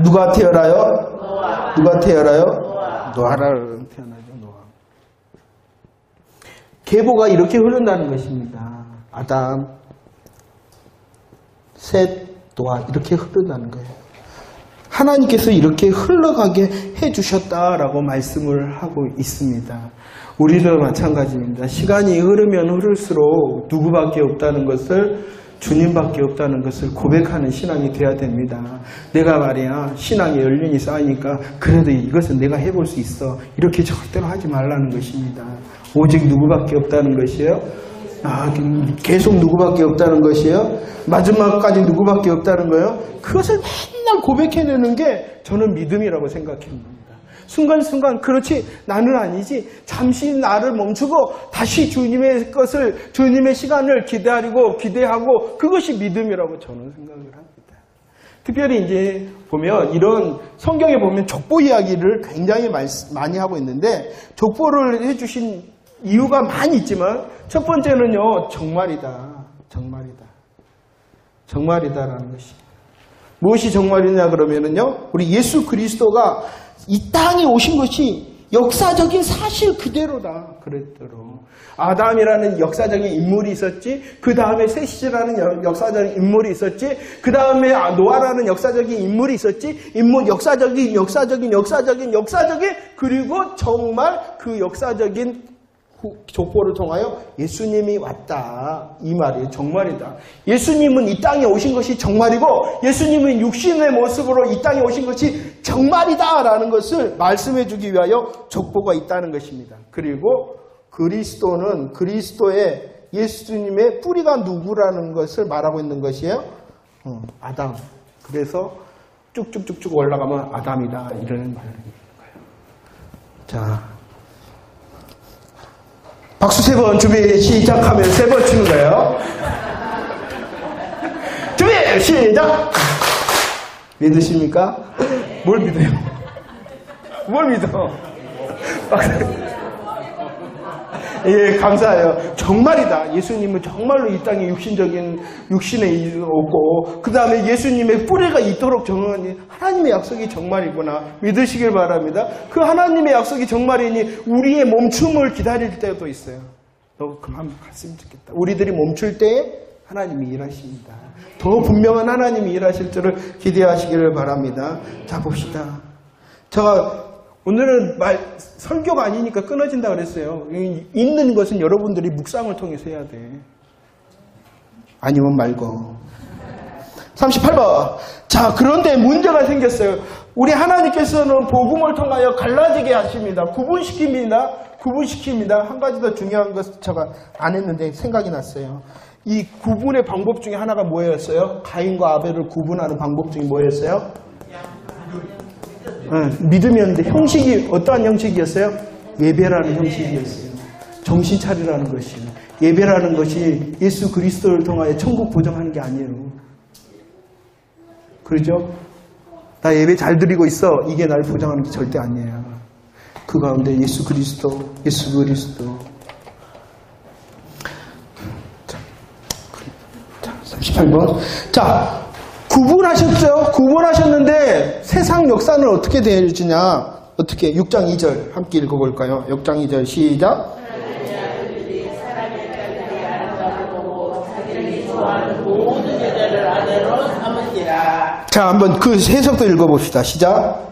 S1: 누가 태어나요? 누가 태어나요? 노아를 태어나죠. 노아. 계보가 이렇게 흐른다는 것입니다. 아담, 셋, 노아 이렇게 흐른다는 거예요. 하나님께서 이렇게 흘러가게 해주셨다라고 말씀을 하고 있습니다. 우리도 마찬가지입니다. 시간이 흐르면 흐를수록 누구밖에 없다는 것을, 주님밖에 없다는 것을 고백하는 신앙이 돼야 됩니다. 내가 말이야 신앙의 연륜이 쌓이니까 그래도 이것은 내가 해볼 수 있어, 이렇게 절대로 하지 말라는 것입니다. 오직 누구밖에 없다는 것이에요. 계속 누구밖에 없다는 것이에요. 마지막까지 누구밖에 없다는 거예요. 그것을 맨날 고백해내는 게 저는 믿음이라고 생각합니다. 순간순간 그렇지 나는 아니지, 잠시 나를 멈추고 다시 주님의 것을, 주님의 시간을 기대하고 그것이 믿음이라고 저는 생각을 합니다. 특별히 이제 보면 이런 성경에 보면 족보 이야기를 굉장히 많이 하고 있는데, 족보를 해주신 이유가 많이 있지만 첫 번째는요, 정말이다라는 것이. 무엇이 정말이냐 그러면은요, 우리 예수 그리스도가 이 땅에 오신 것이 역사적인 사실 그대로다 그랬도록. 아담이라는 역사적인 인물이 있었지, 그 다음에 셋이라는 역사적인 인물이 있었지, 그 다음에 노아라는 역사적인 인물이 있었지, 역사적인, 그리고 정말 그 역사적인 족보를 통하여 예수님이 왔다, 이 말이에요. 정말이다. 예수님은 이 땅에 오신 것이 정말이고, 예수님은 육신의 모습으로 이 땅에 오신 것이 정말이다 라는 것을 말씀해 주기 위하여 족보가 있다는 것입니다. 그리고 그리스도는, 그리스도의 예수님의 뿌리가 누구라는 것을 말하고 있는 것이에요. 아담. 그래서 쭉쭉쭉쭉 올라가면 아담이다, 이런 말을 해요. 자, 박수 3번 준비 시작하면 3번 치는 거예요. 준비 시작. 믿으십니까? 뭘 믿어요? 뭘 믿어? 예, 감사해요. 정말이다. 예수님은 정말로 이 땅에 육신에 오고, 그 다음에 예수님의 뿌리가 있도록 정하니 하나님의 약속이 정말이구나 믿으시길 바랍니다. 그 하나님의 약속이 정말이니 우리의 멈춤을 기다릴 때도 있어요. 너 그만 갔으면 좋겠다. 우리들이 멈출 때에 하나님이 일하십니다. 더 분명한 하나님이 일하실 줄을 기대하시기를 바랍니다. 자, 봅시다. 제가 오늘은 설교가 아니니까 끊어진다 그랬어요. 있는 것은 여러분들이 묵상을 통해서 해야 돼. 아니면 말고. 38번. 자, 그런데 문제가 생겼어요. 우리 하나님께서는 복음을 통하여 갈라지게 하십니다. 구분시킵니다. 한 가지 더 중요한 것 제가 안 했는데 생각이 났어요. 이 구분의 방법 중에 하나가 뭐였어요? 가인과 아벨을 구분하는 방법 중에 뭐였어요? 믿음이었는데 형식이 어떠한 형식이었어요? 예배라는 형식이었어요. 정신 차리라는 것이에요. 예배라는 것이 예수 그리스도를 통하여 천국 보장하는 게 아니에요. 그렇죠? 나 예배 잘 드리고 있어. 이게 날 보장하는 게 절대 아니에요. 그 가운데 예수 그리스도. 자, 38번. 자, 구분하셨죠? 구분하셨는데 세상 역사는 어떻게 되어지냐? 어떻게? 6장 2절 함께 읽어볼까요? 6장 2절 시작. 자, 한번 그 해석도 읽어봅시다. 시작.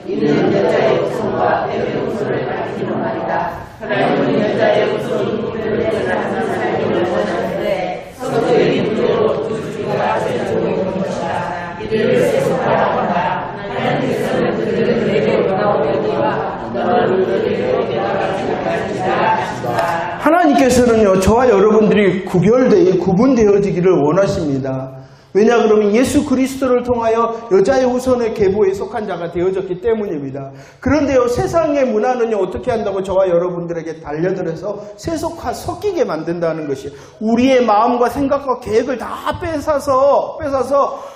S1: 이는 여자의 우선과 배우의 우선을 가리키는 말이다. 하나님은 여자의 우선을 하는 사람을 원하는데 성도에게 무료로 두 주가 최종의 것이다. 이를 세속하라고 한다. 하나님께서는 그들을 내게 원하오려니와 너는 그들을 내가 생각하시라 하신다. 하나님께서는요, 저와 여러분들이 구분되어지기를 원하십니다. 왜냐 그러면 예수 그리스도를 통하여 여자의 후손의 계보에 속한 자가 되어졌기 때문입니다. 그런데요, 세상의 문화는요, 어떻게 한다고 저와 여러분들에게 달려들어서 섞이게 만든다는 것이, 우리의 마음과 생각과 계획을 다 뺏어서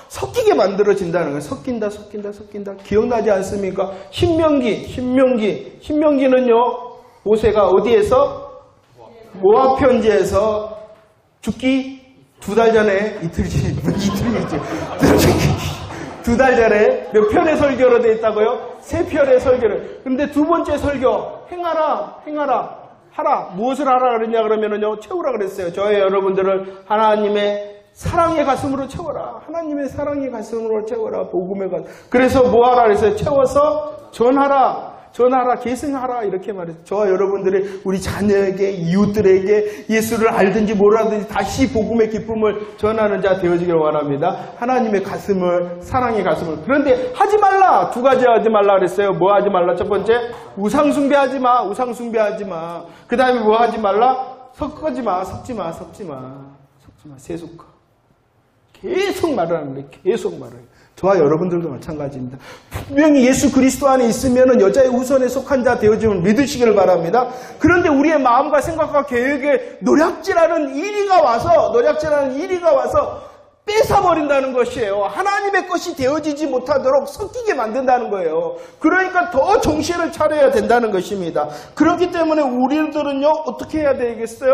S1: 섞이게 만들어진다는 거예요. 섞인다. 기억나지 않습니까? 신명기는요, 모세가 어디에서? 모압 편지에서 죽기 2달 전에, 이틀이지. 2달 전에 몇 편의 설교로 되어 있다고요? 3편의 설교를. 근데 두 번째 설교, 행하라. 하라. 무엇을 하라 그랬냐 그러면은요, 채우라 그랬어요. 저의 여러분들을 하나님의 사랑의 가슴으로 채워라. 하나님의 사랑의 가슴으로 채워라. 복음의 가슴. 그래서 뭐 하라 그랬어요? 채워서 전하라, 계승하라, 이렇게 말했어요. 저와 여러분들이 우리 자녀에게, 이웃들에게 예수를 알든지 모르든지 다시 복음의 기쁨을 전하는 자 되어지기를 원합니다. 하나님의 가슴을, 사랑의 가슴을. 그런데 하지 말라. 2가지 하지 말라 그랬어요. 뭐 하지 말라? 첫 번째, 우상 숭배하지 마. 그 다음에 뭐 하지 말라? 섞지 마. 세속화. 계속 말하는 거예요. 저와 여러분들도 마찬가지입니다. 분명히 예수 그리스도 안에 있으면 여자의 우선에 속한 자 되어지면 믿으시기를 바랍니다. 그런데 우리의 마음과 생각과 계획에 노략질하는 이리가 와서 뺏어버린다는 것이에요. 하나님의 것이 되어지지 못하도록 섞이게 만든다는 거예요. 그러니까 더 정신을 차려야 된다는 것입니다. 그렇기 때문에 우리들은요, 어떻게 해야 되겠어요?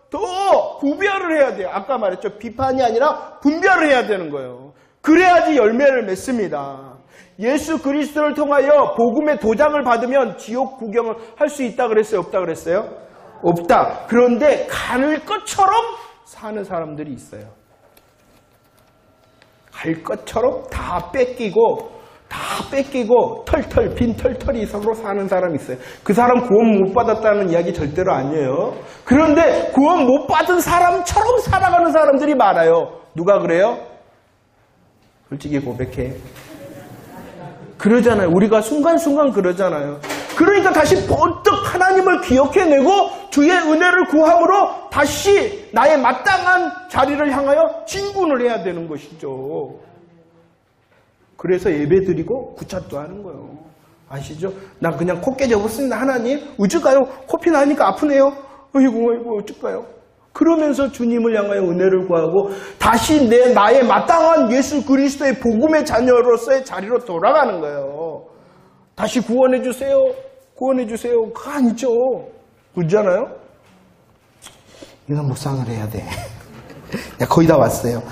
S1: 더 구별을 해야 돼요. 아까 말했죠. 비판이 아니라 분별을 해야 되는 거예요. 그래야지 열매를 맺습니다. 예수 그리스도를 통하여 복음의 도장을 받으면 지옥 구경을 할 수 있다 그랬어요? 없다 그랬어요? 없다. 그런데 갈 것처럼 사는 사람들이 있어요. 갈 것처럼 다 뺏기고 빈 털털이 이상으로 사는 사람이 있어요. 그 사람 구원 못 받았다는 이야기 절대로 아니에요. 그런데 구원 못 받은 사람처럼 살아가는 사람들이 많아요. 누가 그래요? 솔직히 고백해. 그러잖아요. 우리가 순간순간 그러잖아요. 그러니까 다시 번뜩 하나님을 기억해내고 주의 은혜를 구함으로 다시 나의 마땅한 자리를 향하여 진군을 해야 되는 것이죠. 그래서 예배드리고 구차도 하는 거예요. 아시죠? 나 그냥 코 깨져버렸습니다. 하나님, 어쩔까요? 코피 나니까 아프네요. 어이구, 어쩔까요? 그러면서 주님을 향하여 은혜를 구하고 다시 나의 마땅한 예수 그리스도의 복음의 자녀로서의 자리로 돌아가는 거예요. 다시 구원해주세요. 그거 아니죠. 그렇잖아요? 이건 묵상을 해야 돼. 거의 다 왔어요.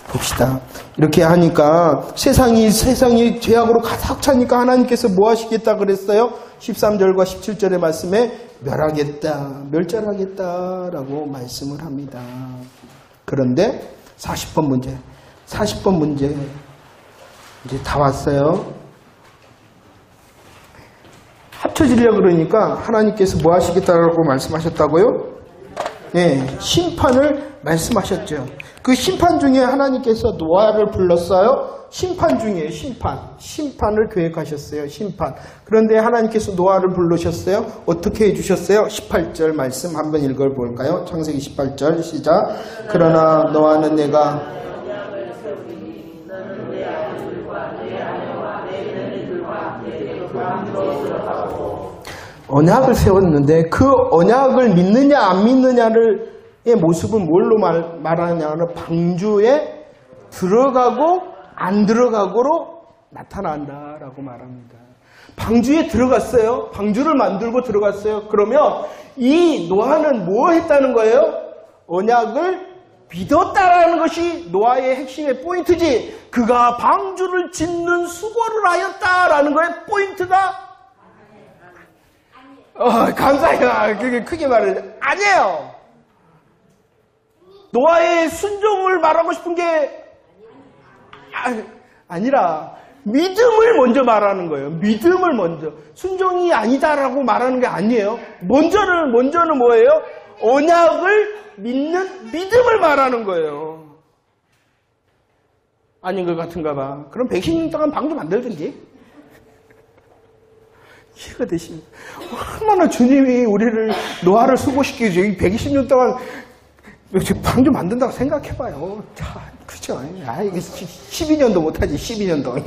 S1: 봅시다. 이렇게 하니까 세상이 죄악으로 가득 차니까 하나님께서 뭐 하시겠다 그랬어요? 13절과 17절의 말씀에 멸절하겠다라고 말씀을 합니다. 그런데 40번 문제 이제 다 왔어요. 합쳐지려고 그러니까 하나님께서 뭐 하시겠다라고 말씀하셨다고요? 네, 심판을 말씀하셨죠. 그 심판 중에 하나님께서 노아를 불렀어요. 심판 중에 심판을 계획하셨어요. 심판. 그런데 하나님께서 노아를 부르셨어요. 어떻게 해주셨어요? 18절 말씀 한번 읽어볼까요? 창세기 18절 시작. 그러나 노아는 내가 언약을 세웠는데 그 언약을 믿느냐 안 믿느냐를 모습은 뭘로 말하냐면 방주에 들어가고 안 들어가고로 나타난다라고 말합니다. 방주에 들어갔어요. 방주를 만들고 들어갔어요. 그러면 이 노아는 뭐 했다는 거예요? 언약을 믿었다라는 것이 노아의 핵심의 포인트지. 그가 방주를 짓는 수고를 하였다라는 거에 포인트가 감사해요. 그게 크게 말해요. 아니에요. 노아의 순종을 말하고 싶은 게 아니라 믿음을 먼저 말하는 거예요. 믿음을 먼저. 순종이 아니다라고 말하는 게 아니에요. 먼저는 뭐예요? 언약을 믿는 믿음을 말하는 거예요. 아닌 것 같은가 봐. 그럼 110년 동안 방주 만들든지. 이해가 되십니까? 얼마나 주님이 우리를 노아를 수고시키죠. 120년 동안 방주 만든다고 생각해봐요. 자, 그렇죠. 이게 12년도 못하지. 12년도.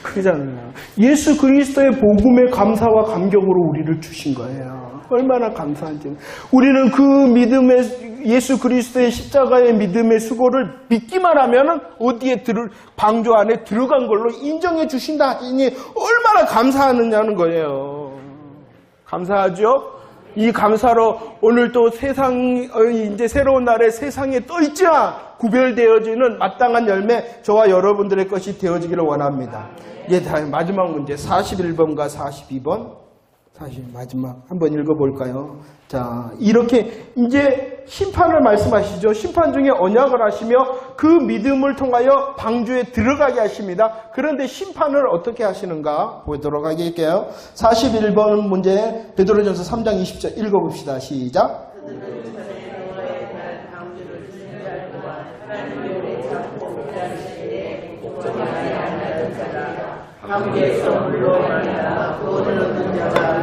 S1: 그러잖아요. 예수 그리스도의 복음의 감사와 감격으로 우리를 주신 거예요. 얼마나 감사한지. 우리는 그 믿음의 예수 그리스도의 십자가의 믿음의 수고를 믿기만 하면은 어디에 방주 안에 들어간 걸로 인정해 주신다 하니 얼마나 감사하느냐는 거예요. 감사하죠? 이 감사로 오늘 또 이제 새로운 날에 세상에 떠있지만 구별되어지는 마땅한 열매 저와 여러분들의 것이 되어지기를 원합니다. 이제 마지막 문제 41번과 42번 마지막 한번 읽어볼까요? 자, 이렇게 이제 심판을 말씀하시죠. 심판 중에 언약을 하시며 그 믿음을 통하여 방주에 들어가게 하십니다. 그런데 심판을 어떻게 하시는가 보도록 하겠게요. 41번 문제 베드로전서 3장 20절 읽어봅시다. 시작.
S2: 함께서 물러나니라 구원을 얻는 자가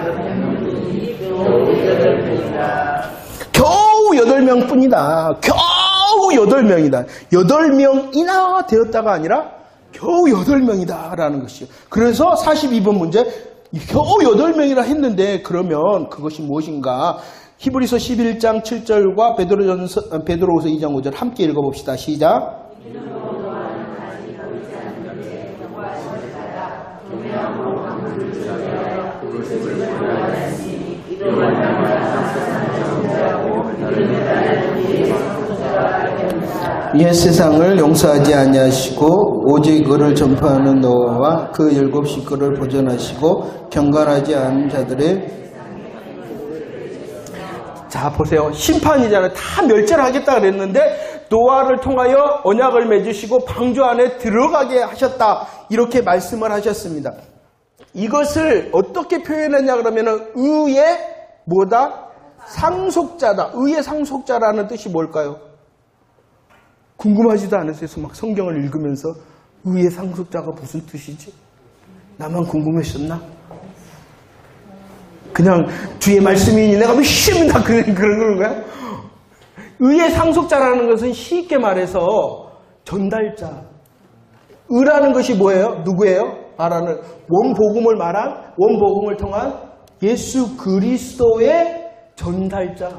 S1: 겨우 8명뿐이다. 겨우 8명이다. 8명이나 되었다가 아니라 겨우 8명이다 라는 것이요. 그래서 42번 문제 겨우 8명이라 했는데 그러면 그것이 무엇인가? 히브리서 11장 7절과 베드로후서 2장 5절 함께 읽어봅시다. 시작. 옛 세상을 용서하지 아니하시고 오직 그를 전파하는 노아와 그 7 식구를 보존하시고 경건하지 않은 자들의 자 보세요. 심판이잖아요. 다 멸절을 하겠다 그랬는데 노아를 통하여 언약을 맺으시고 방주 안에 들어가게 하셨다. 이렇게 말씀을 하셨습니다. 이것을 어떻게 표현했냐 그러면은 의의 뭐다? 상속자다. 의의 상속자라는 뜻이 뭘까요? 궁금하지도 않으세요? 막 성경을 읽으면서 의의 상속자가 무슨 뜻이지? 나만 궁금했었나? 그냥 주의 말씀이니 내가 믿습니다. 그런 거야? 의의 상속자라는 것은 쉽게 말해서 전달자. 의라는 것이 뭐예요? 누구예요? 말하는 원복음을 통한 예수 그리스도의 전달자.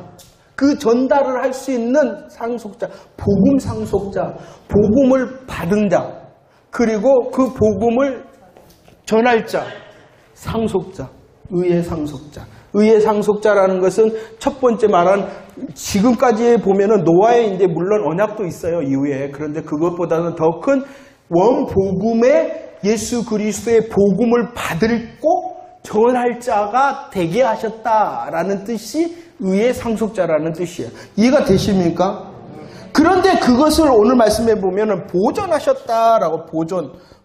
S1: 그 전달을 할 수 있는 상속자, 복음 상속자, 복음을 받은 자, 그리고 그 복음을 전할 자, 상속자, 의의 상속자. 의의 상속자라는 것은 첫 번째 말한 지금까지 보면은 노아의 이제 물론 언약도 있어요 이후에. 그런데 그것보다는 더 큰 원복음의 예수 그리스도의 복음을 받고 전할 자가 되게 하셨다라는 뜻이 의의 상속자라는 뜻이에요. 이해가 되십니까? 그런데 그것을 오늘 말씀해 보면은 보존하셨다라고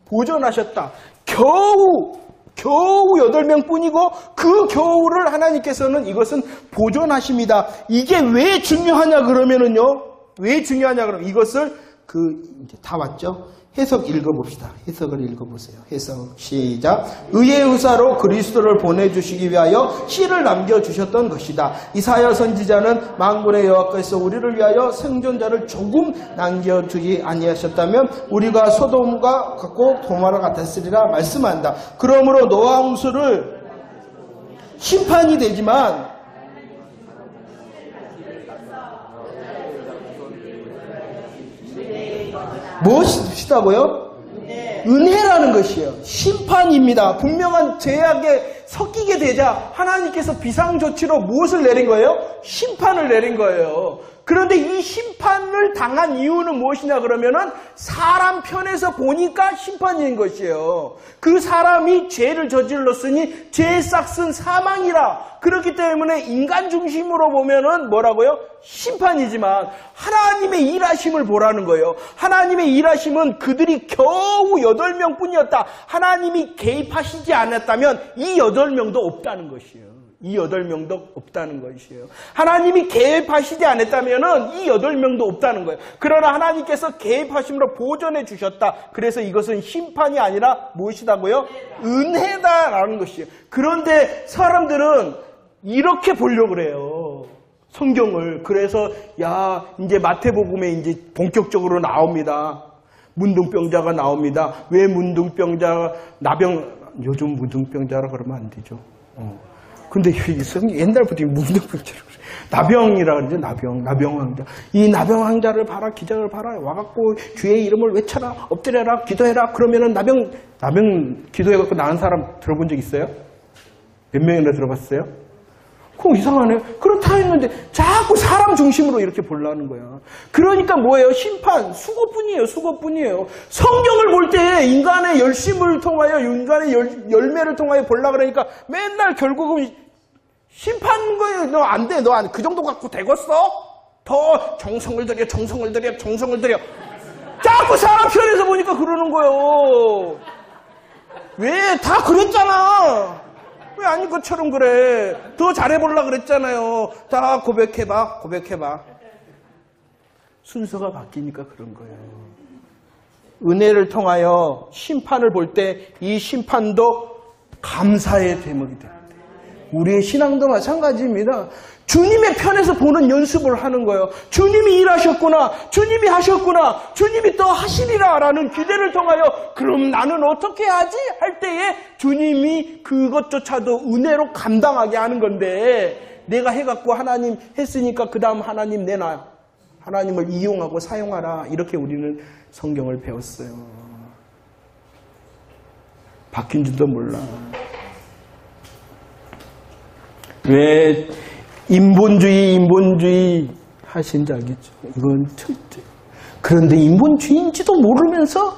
S1: 보존하셨다. 겨우 8명 뿐이고 그 겨우를 하나님께서는 이것은 보존하십니다. 이게 왜 중요하냐 그러면은요. 왜 중요하냐 그러면 이것을 이제 다 왔죠? 해석 읽어봅시다. 해석을 읽어보세요. 해석 시작. 의의 의사로 그리스도를 보내주시기 위하여 씨를 남겨주셨던 것이다. 이사야 선지자는 만군의 여호와께서 우리를 위하여 생존자를 조금 남겨주지 아니하셨다면 우리가 소돔과 같고 고모라 같았으리라 말씀한다. 그러므로 노아 홍수를 심판이 되지만 무엇이다고요? 은혜라는 것이에요. 심판입니다. 분명한 죄악에 섞이게 되자 하나님께서 비상조치로 무엇을 내린 거예요? 심판을 내린 거예요. 그런데 이 심판을 당한 이유는 무엇이냐 그러면은 사람 편에서 보니까 심판인 것이에요. 그 사람이 죄를 저질렀으니 죄의 싹은 사망이라. 그렇기 때문에 인간 중심으로 보면은 뭐라고요? 심판이지만 하나님의 일하심을 보라는 거예요. 하나님의 일하심은 그들이 겨우 8명 뿐이었다. 하나님이 개입하시지 않았다면 이 8명도 없다는 것이에요. 이 8명도 없다는 것이에요. 하나님이 개입하시지 않았다면 이 8명도 없다는 거예요. 그러나 하나님께서 개입하심으로 보존해 주셨다. 그래서 이것은 심판이 아니라 무엇이다고요? 은혜다라는 것이에요. 그런데 사람들은 이렇게 보려고 그래요. 성경을. 그래서 이제 마태복음에 이제 본격적으로 나옵니다. 문둥병자가 나옵니다. 왜 문둥병자가 요즘 문둥병자라 그러면 안 되죠. 근데 옛날부터 문둥병자라고 그래. 나병이라 그러죠. 나병왕자. 이 나병왕자를 봐라, 기적을 봐라. 와갖고 주의 이름을 외쳐라, 엎드려라, 기도해라. 그러면은 나병 기도해갖고 나은 사람 들어본 적 있어요? 몇 명이나 들어봤어요? 그거 이상하네. 그렇다 했는데 자꾸 사람 중심으로 이렇게 보려는 거야. 그러니까 뭐예요? 심판, 수고뿐이에요. 성경을 볼 때 인간의 열심을 통하여, 인간의 열매를 통하여 보려고 그러니까 맨날 결국은 심판 거예요. 너 안 돼. 그 정도 갖고 되겠어? 더 정성을 들여. 자꾸 사람 편에서 보니까 그러는 거예요. 왜? 다 그랬잖아. 왜 아닌 것처럼 그래? 더 잘해보려고 그랬잖아요. 다 고백해봐. 순서가 바뀌니까 그런 거예요. 은혜를 통하여 심판을 볼 때 이 심판도 감사의 대목이 됩니다. 우리의 신앙도 마찬가지입니다. 주님의 편에서 보는 연습을 하는 거예요. 주님이 일하셨구나. 주님이 하셨구나. 주님이 또 하시리라 라는 기대를 통하여 그럼 나는 어떻게 하지? 할 때에 주님이 그것조차도 은혜로 감당하게 하는 건데 내가 해갖고 하나님 했으니까 그 다음 하나님 내놔. 하나님을 이용하고 사용하라. 이렇게 우리는 성경을 배웠어요. 바뀐 줄도 몰라. 왜 인본주의 하신지 알겠죠? 이건 절대. 그런데 인본주의인지도 모르면서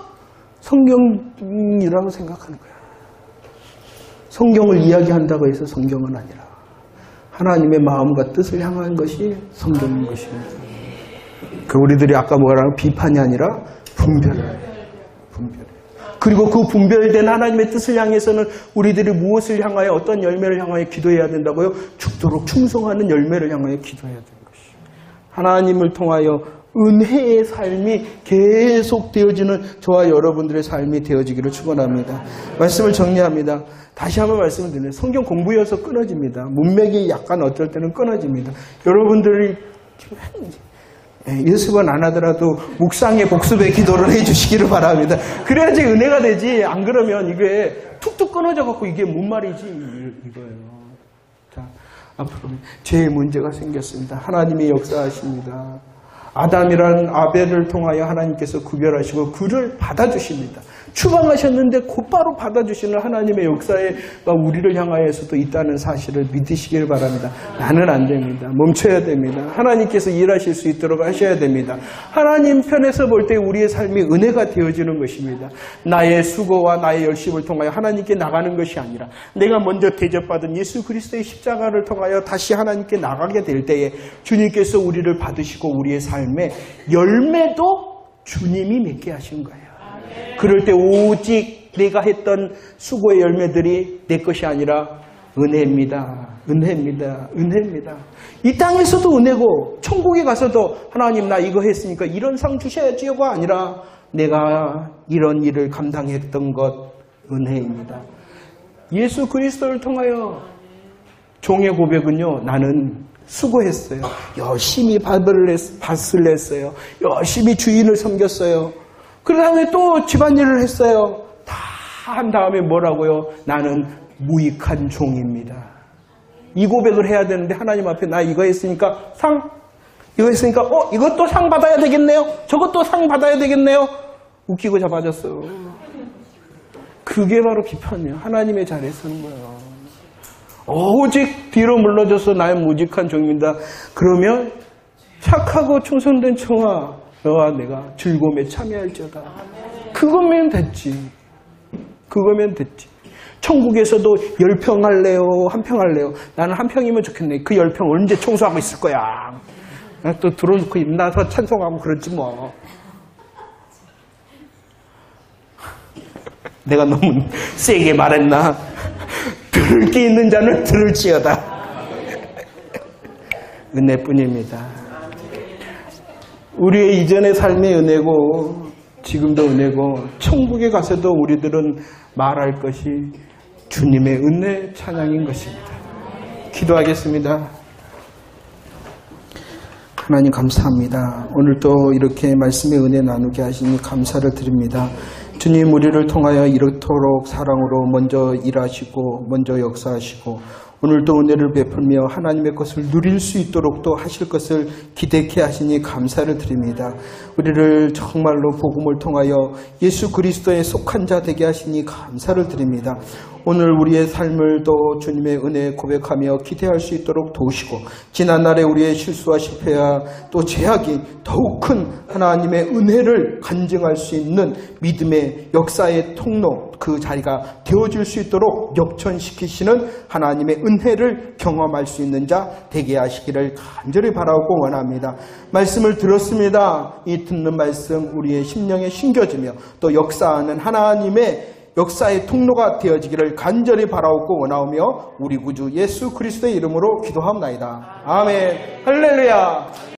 S1: 성경이라고 생각하는 거야. 성경을 이야기한다고 해서 성경은 아니라 하나님의 마음과 뜻을 향한 것이 성경인 것입니다. 그 우리들이 아까 뭐라고 비판이 아니라 분별을. 그리고 그 분별된 하나님의 뜻을 향해서는 우리들이 무엇을 향하여 어떤 열매를 향하여 기도해야 된다고요? 죽도록 충성하는 열매를 향하여 기도해야 되는 것이죠. 하나님을 통하여 은혜의 삶이 계속 되어지는 저와 여러분들의 삶이 되어지기를 축원합니다. 말씀을 정리합니다. 다시 한번 말씀을 드려요. 성경 공부여서 끊어집니다. 문맥이 약간 어쩔 때는 끊어집니다. 여러분들이 연습은 안 하더라도 묵상의 복습의 기도를 해주시기를 바랍니다. 그래야지 은혜가 되지. 안 그러면 이게 툭툭 끊어져갖고 이게 뭔 말이지 이거예요. 자, 앞으로 죄의 문제가 생겼습니다. 하나님이 역사하십니다. 아담이라는 아벨을 통하여 하나님께서 구별하시고 그를 받아주십니다. 추방하셨는데 곧바로 받아주시는 하나님의 역사에 우리를 향하여서도 있다는 사실을 믿으시길 바랍니다. 나는 안 됩니다. 멈춰야 됩니다. 하나님께서 일하실 수 있도록 하셔야 됩니다. 하나님 편에서 볼 때 우리의 삶이 은혜가 되어지는 것입니다. 나의 수고와 나의 열심을 통하여 하나님께 나가는 것이 아니라 내가 먼저 대접받은 예수 그리스도의 십자가를 통하여 다시 하나님께 나가게 될 때에 주님께서 우리를 받으시고 우리의 삶에 열매도 주님이 맺게 하신 거예요. 그럴 때 오직 내가 했던 수고의 열매들이 내 것이 아니라 은혜입니다. 이 땅에서도 은혜고 천국에 가서도 하나님 나 이거 했으니까 이런 상 주셔야지요가 아니라 내가 이런 일을 감당했던 것 은혜입니다. 예수 그리스도를 통하여 종의 고백은요. 나는 수고했어요. 열심히 밭을 냈어요. 열심히 주인을 섬겼어요. 그 다음에 또 집안일을 했어요. 다 한 다음에 뭐라고요? 나는 무익한 종입니다. 이 고백을 해야 되는데 하나님 앞에 나 이거 했으니까 상 이거 했으니까 이것도 상 받아야 되겠네요. 저것도 상 받아야 되겠네요. 웃기고 자빠졌어. 그게 바로 비판이에요. 하나님의 자리에 서는 거예요. 오직 뒤로 물러져서 나의 무직한 종입니다. 그러면 착하고 충성된 청아 너와 내가 즐거움에 참여할지어다. 그거면 됐지. 그거면 됐지. 천국에서도 10평 할래요? 1평 할래요? 나는 1평이면 좋겠네. 그 10평 언제 청소하고 있을 거야. 또 들어놓고 입나서 찬송하고 그러지 뭐. 내가 너무 세게 말했나? 들을 게 있는 자는 들을지어다. 은혜뿐입니다. 우리의 이전의 삶의 은혜고 지금도 은혜고 천국에 가서도 우리들은 말할 것이 주님의 은혜 찬양인 것입니다. 기도하겠습니다. 하나님 감사합니다. 오늘 또 이렇게 말씀의 은혜 나누게 하시니 감사를 드립니다. 주님 우리를 통하여 이렇도록 사랑으로 먼저 일하시고 먼저 역사하시고 오늘도 은혜를 베풀며 하나님의 것을 누릴 수 있도록 또 하실 것을 기대케 하시니 감사를 드립니다. 우리를 정말로 복음을 통하여 예수 그리스도에 속한 자 되게 하시니 감사를 드립니다. 오늘 우리의 삶을 또 주님의 은혜 고백하며 기대할 수 있도록 도우시고 지난날에 우리의 실수와 실패와 또 죄악이 더욱 큰 하나님의 은혜를 간증할 수 있는 믿음의 역사의 통로 그 자리가 되어질 수 있도록 역전시키시는 하나님의 은혜를 경험할 수 있는 자 되게 하시기를 간절히 바라고 원합니다. 말씀을 들었습니다. 이 듣는 말씀 우리의 심령에 심겨지며 또 역사하는 하나님의 역사의 통로가 되어지기를 간절히 바라옵고 원하오며 우리 구주 예수 그리스도의 이름으로 기도하옵나이다. 아멘. 할렐루야.